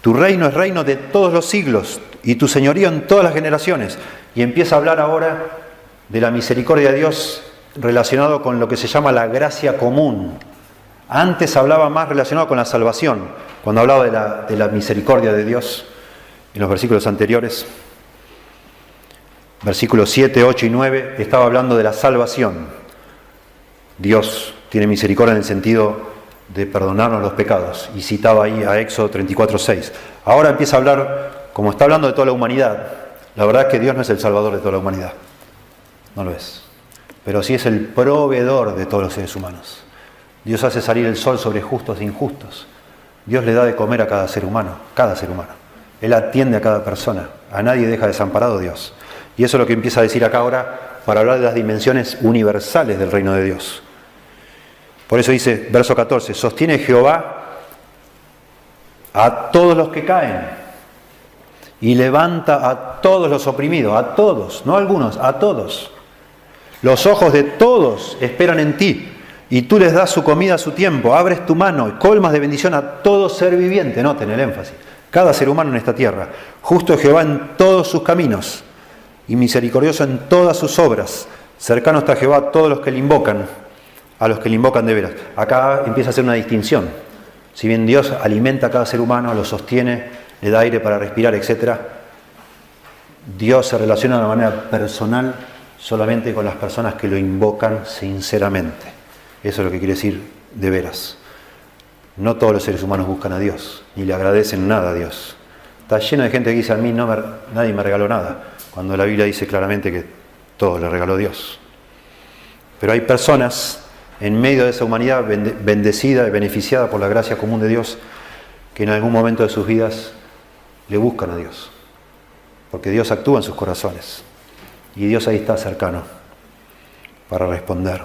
Tu reino es reino de todos los siglos y tu señorío en todas las generaciones. Y empieza a hablar ahora de la misericordia de Dios relacionado con lo que se llama la gracia común. Antes hablaba más relacionado con la salvación, cuando hablaba de la misericordia de Dios en los versículos anteriores. Versículos 7, 8 y 9 estaba hablando de la salvación. Dios tiene misericordia en el sentido de perdonarnos los pecados, y citaba ahí a Éxodo 34, 6. Ahora empieza a hablar, como está hablando de toda la humanidad. La verdad es que Dios no es el salvador de toda la humanidad, no lo es, pero sí es el proveedor de todos los seres humanos. Dios hace salir el sol sobre justos e injustos. Dios le da de comer a cada ser humano, Él atiende a cada persona, a nadie deja desamparado Dios. Y eso es lo que empieza a decir acá ahora para hablar de las dimensiones universales del reino de Dios. Por eso dice, verso 14, sostiene Jehová a todos los que caen y levanta a todos los oprimidos, a todos, no a algunos, a todos. Los ojos de todos esperan en ti y tú les das su comida a su tiempo, abres tu mano y colmas de bendición a todo ser viviente. Noten el énfasis, cada ser humano en esta tierra. Justo es Jehová en todos sus caminos y misericordioso en todas sus obras. Cercano está Jehová a todos los que le invocan, a los que le invocan de veras. Acá empieza a hacer una distinción. Si bien Dios alimenta a cada ser humano, lo sostiene, le da aire para respirar, etc., Dios se relaciona de una manera personal solamente con las personas que lo invocan sinceramente. Eso es lo que quiere decir de veras. No todos los seres humanos buscan a Dios, ni le agradecen nada a Dios. Está lleno de gente que dice, a mí nadie me regaló nada, cuando la Biblia dice claramente que todo le regaló Dios. Pero hay personas en medio de esa humanidad bendecida y beneficiada por la gracia común de Dios, que en algún momento de sus vidas le buscan a Dios, porque Dios actúa en sus corazones, y Dios ahí está cercano para responder.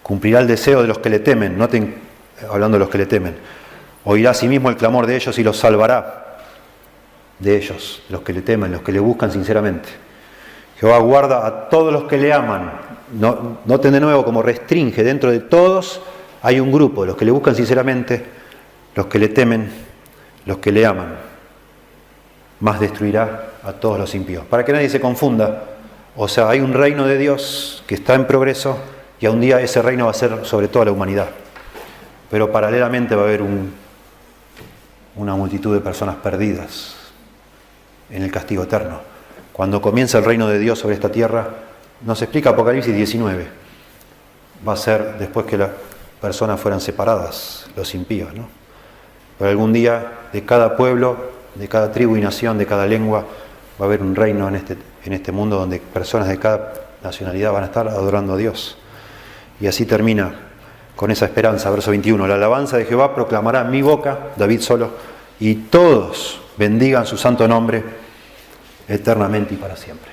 Cumplirá el deseo de los que le temen, noten, hablando de los que le temen, oirá a sí mismo el clamor de ellos y los salvará de ellos, los que le temen, los que le buscan sinceramente. Jehová guarda a todos los que le aman. Noten de nuevo como restringe, dentro de todos hay un grupo, los que le buscan sinceramente, los que le temen, los que le aman. Más destruirá a todos los impíos. Para que nadie se confunda, o sea, hay un reino de Dios que está en progreso y a un día ese reino va a ser sobre toda la humanidad. Pero paralelamente va a haber una multitud de personas perdidas en el castigo eterno. Cuando comienza el reino de Dios sobre esta tierra, nos explica Apocalipsis 19, va a ser después que las personas fueran separadas, los impíos, ¿no? Pero algún día de cada pueblo, de cada tribu y nación, de cada lengua, va a haber un reino en este mundo donde personas de cada nacionalidad van a estar adorando a Dios. Y así termina con esa esperanza, verso 21, la alabanza de Jehová proclamará mi boca, David solo, y todos bendigan su santo nombre eternamente y para siempre.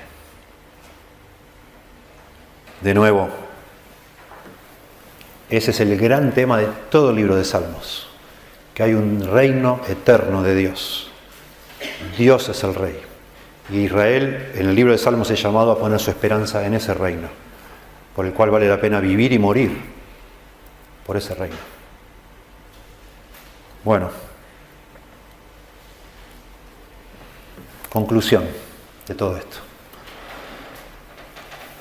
De nuevo, ese es el gran tema de todo el libro de Salmos, que hay un reino eterno de Dios. Dios es el rey. Y Israel, en el libro de Salmos, es llamado a poner su esperanza en ese reino, por el cual vale la pena vivir y morir por ese reino. Bueno, conclusión de todo esto.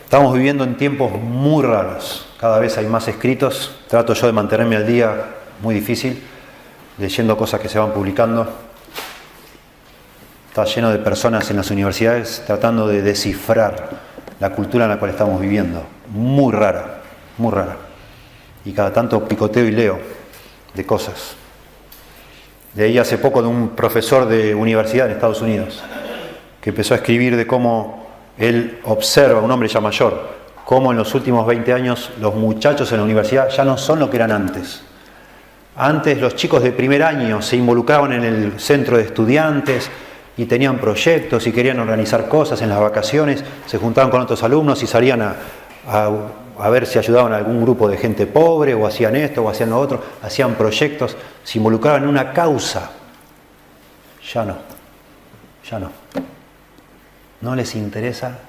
Estamos viviendo en tiempos muy raros, cada vez hay más escritos, trato yo de mantenerme al día, muy difícil, leyendo cosas que se van publicando. Está lleno de personas en las universidades tratando de descifrar la cultura en la cual estamos viviendo, muy rara, muy rara. Y cada tanto picoteo y leo de cosas. Leí hace poco de un profesor de universidad en Estados Unidos, que empezó a escribir de cómo él observa, un hombre ya mayor, cómo en los últimos 20 años los muchachos en la universidad ya no son lo que eran antes. Antes los chicos de primer año se involucraban en el centro de estudiantes y tenían proyectos y querían organizar cosas en las vacaciones, se juntaban con otros alumnos y salían a ver si ayudaban a algún grupo de gente pobre o hacían esto o hacían lo otro, hacían proyectos, se involucraban en una causa. Ya no. No les interesa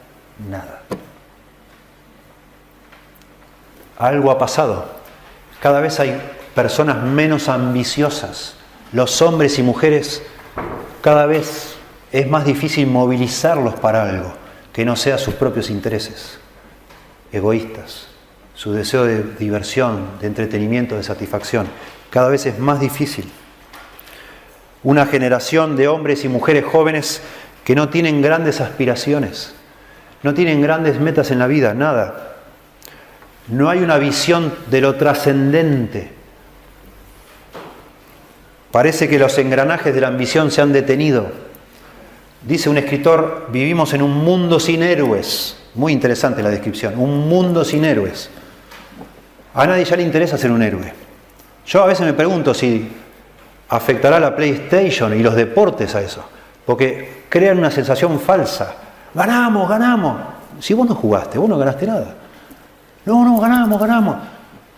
nada. Algo ha pasado. Cada vez hay personas menos ambiciosas. Los hombres y mujeres, cada vez es más difícil movilizarlos para algo. que no sea sus propios intereses egoístas, su deseo de diversión, de entretenimiento, de satisfacción. Cada vez es más difícil. Una generación de hombres y mujeres jóvenes que no tienen grandes aspiraciones, no tienen grandes metas en la vida, nada. No hay una visión de lo trascendente. Parece que los engranajes de la ambición se han detenido. Dice un escritor, vivimos en un mundo sin héroes. Muy interesante la descripción, un mundo sin héroes. A nadie ya le interesa ser un héroe. Yo a veces me pregunto si afectará la PlayStation y los deportes a eso, porque crean una sensación falsa. Ganamos, ganamos. Si vos no jugaste, vos no ganaste nada. No, ganamos.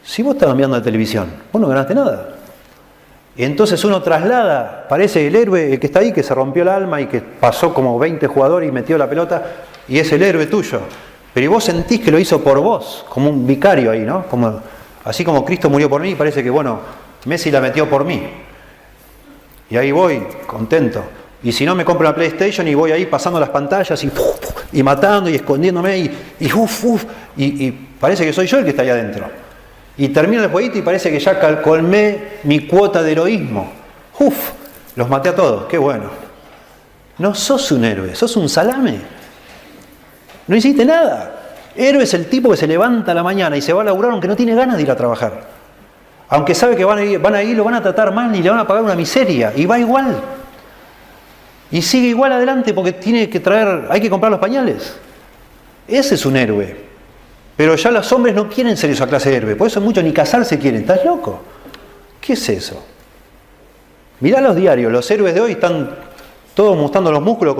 Si vos estabas mirando la televisión, vos no ganaste nada. Y entonces uno traslada, parece el héroe, el que está ahí, que se rompió el alma y que pasó como 20 jugadores y metió la pelota, y es el héroe tuyo. Pero vos sentís que lo hizo por vos, como un vicario ahí, ¿no? Así como Cristo murió por mí, parece que, bueno, Messi la metió por mí. Y ahí voy, contento. Y si no, me compro una PlayStation y voy ahí pasando las pantallas y matando y escondiéndome y parece que soy yo el que está ahí adentro. Y termino el jueguito y parece que ya colmé mi cuota de heroísmo. Los maté a todos, qué bueno. No sos un héroe, sos un salame. No hiciste nada. Héroe es el tipo que se levanta a la mañana y se va a laburar aunque no tiene ganas de ir a trabajar. Aunque sabe que van a ir, lo van a tratar mal y le van a pagar una miseria. Y va igual. Y sigue igual adelante porque hay que comprar los pañales. Ese es un héroe. Pero ya los hombres no quieren ser esa clase de héroe. Por eso muchos ni casarse quieren. ¿Estás loco? ¿Qué es eso? Mirá los diarios. Los héroes de hoy están todos mostrando los músculos,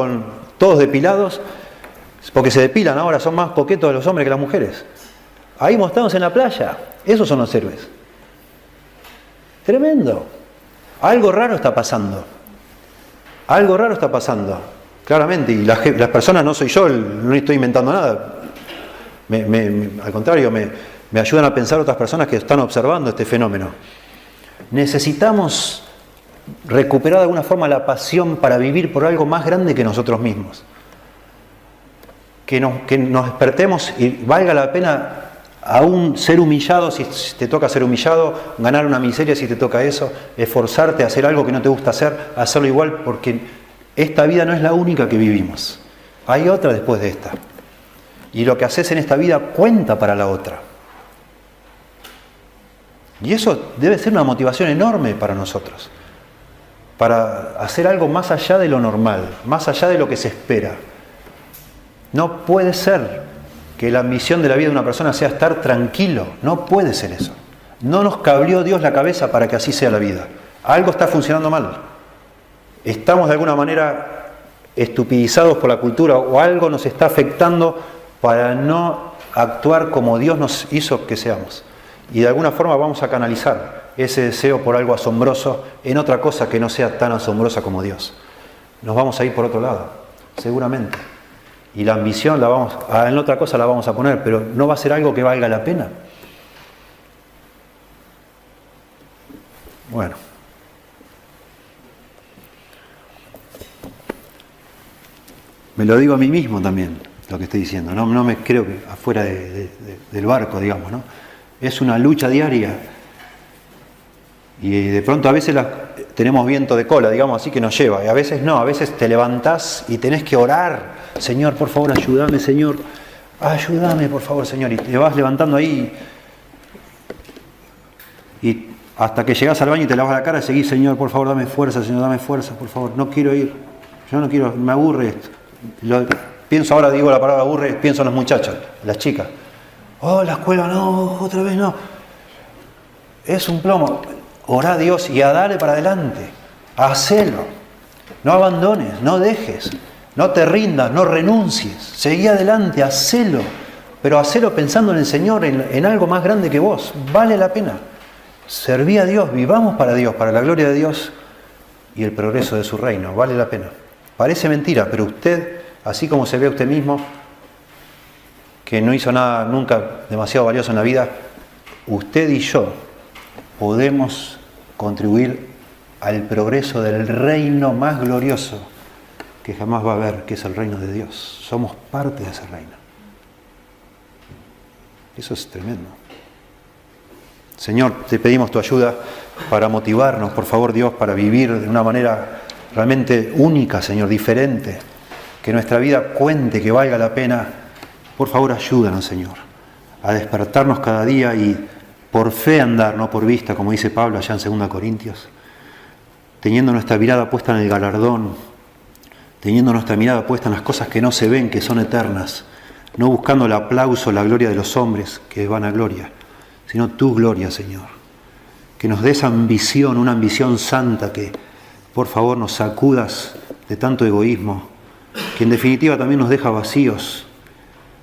todos depilados. Porque se depilan ahora, son más coquetos los hombres que las mujeres. Ahí mostrados en la playa. Esos son los héroes. Tremendo. Algo raro está pasando. Algo raro está pasando. Claramente. Y las personas, no soy yo, no estoy inventando nada. Al contrario, me ayudan a pensar otras personas que están observando este fenómeno. Necesitamos recuperar de alguna forma la pasión para vivir por algo más grande que nosotros mismos. Que nos despertemos y valga la pena aún ser humillado si te toca ser humillado, ganar una miseria si te toca eso, esforzarte a hacer algo que no te gusta hacer, hacerlo igual, porque esta vida no es la única que vivimos. Hay otra después de esta. Y lo que haces en esta vida cuenta para la otra. Y eso debe ser una motivación enorme para nosotros. Para hacer algo más allá de lo normal, más allá de lo que se espera. No puede ser que la misión de la vida de una persona sea estar tranquilo. No puede ser eso. No nos cableó Dios la cabeza para que así sea la vida. Algo está funcionando mal. Estamos de alguna manera estupidizados por la cultura o algo nos está afectando para no actuar como Dios nos hizo que seamos. Y de alguna forma vamos a canalizar ese deseo por algo asombroso en otra cosa que no sea tan asombrosa como Dios. Nos vamos a ir por otro lado, seguramente. Y la ambición en otra cosa la vamos a poner, pero no va a ser algo que valga la pena. Bueno. Me lo digo a mí mismo también, lo que estoy diciendo. No me creo que afuera del barco, digamos, ¿no? Es una lucha diaria. Y de pronto a veces tenemos viento de cola, digamos así, que nos lleva. Y a veces no, a veces te levantás y tenés que orar. Señor, por favor, ayúdame, Señor. Ayúdame, por favor, Señor. Y te vas levantando ahí. Y hasta que llegás al baño y te lavas la cara, seguís, Señor, por favor, dame fuerza, Señor, dame fuerza, por favor. No quiero ir. Yo no quiero, me aburre esto. Pienso ahora, digo la palabra aburre, pienso en los muchachos, las chicas. Oh, la escuela, no, otra vez no. Es un plomo. Orá a Dios y a darle para adelante. Hacelo. No abandones, no dejes. No te rindas, no renuncies. Seguí adelante, hacelo. Pero hacelo pensando en el Señor, en algo más grande que vos. Vale la pena. Serví a Dios, vivamos para Dios, para la gloria de Dios y el progreso de su reino. Vale la pena. Parece mentira, pero usted, así como se ve a usted mismo, que no hizo nada nunca demasiado valioso en la vida, usted y yo podemos contribuir al progreso del reino más glorioso que que jamás va a ver, que es el reino de Dios. Somos parte de ese reino. Eso es tremendo. Señor, te pedimos tu ayuda para motivarnos, por favor, Dios, para vivir de una manera realmente única, Señor, diferente. Que nuestra vida cuente, que valga la pena. Por favor, ayúdanos, Señor, a despertarnos cada día y por fe andar, no por vista, como dice Pablo allá en 2 Corintios. Teniendo nuestra mirada puesta en el galardón, teniendo nuestra mirada puesta en las cosas que no se ven, que son eternas, no buscando el aplauso, la gloria de los hombres, que es vanagloria, sino tu gloria, Señor. Que nos des ambición, una ambición santa, que por favor nos sacudas de tanto egoísmo, que en definitiva también nos deja vacíos,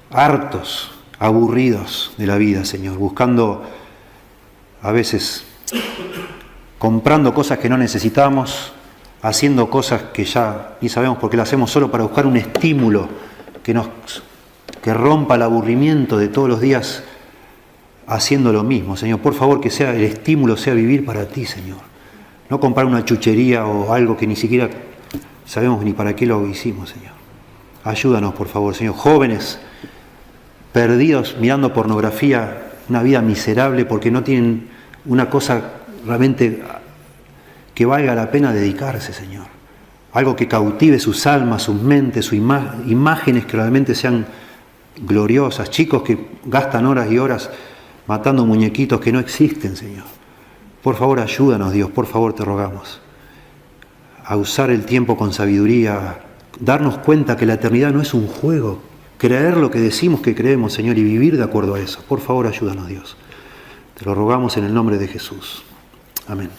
hartos, aburridos de la vida, Señor, buscando a veces, comprando cosas que no necesitamos, haciendo cosas que ya ni sabemos por qué las hacemos, solo para buscar un estímulo que rompa el aburrimiento de todos los días haciendo lo mismo, Señor. Por favor, que sea el estímulo sea vivir para ti, Señor. No comprar una chuchería o algo que ni siquiera sabemos ni para qué lo hicimos, Señor. Ayúdanos, por favor, Señor. Jóvenes perdidos mirando pornografía, una vida miserable porque no tienen una cosa realmente que valga la pena dedicarse, Señor. Algo que cautive sus almas, sus mentes, sus imágenes que realmente sean gloriosas. Chicos que gastan horas y horas matando muñequitos que no existen, Señor. Por favor, ayúdanos, Dios, por favor, te rogamos, a usar el tiempo con sabiduría, darnos cuenta que la eternidad no es un juego, creer lo que decimos que creemos, Señor, y vivir de acuerdo a eso. Por favor, ayúdanos, Dios. Te lo rogamos en el nombre de Jesús. Amén.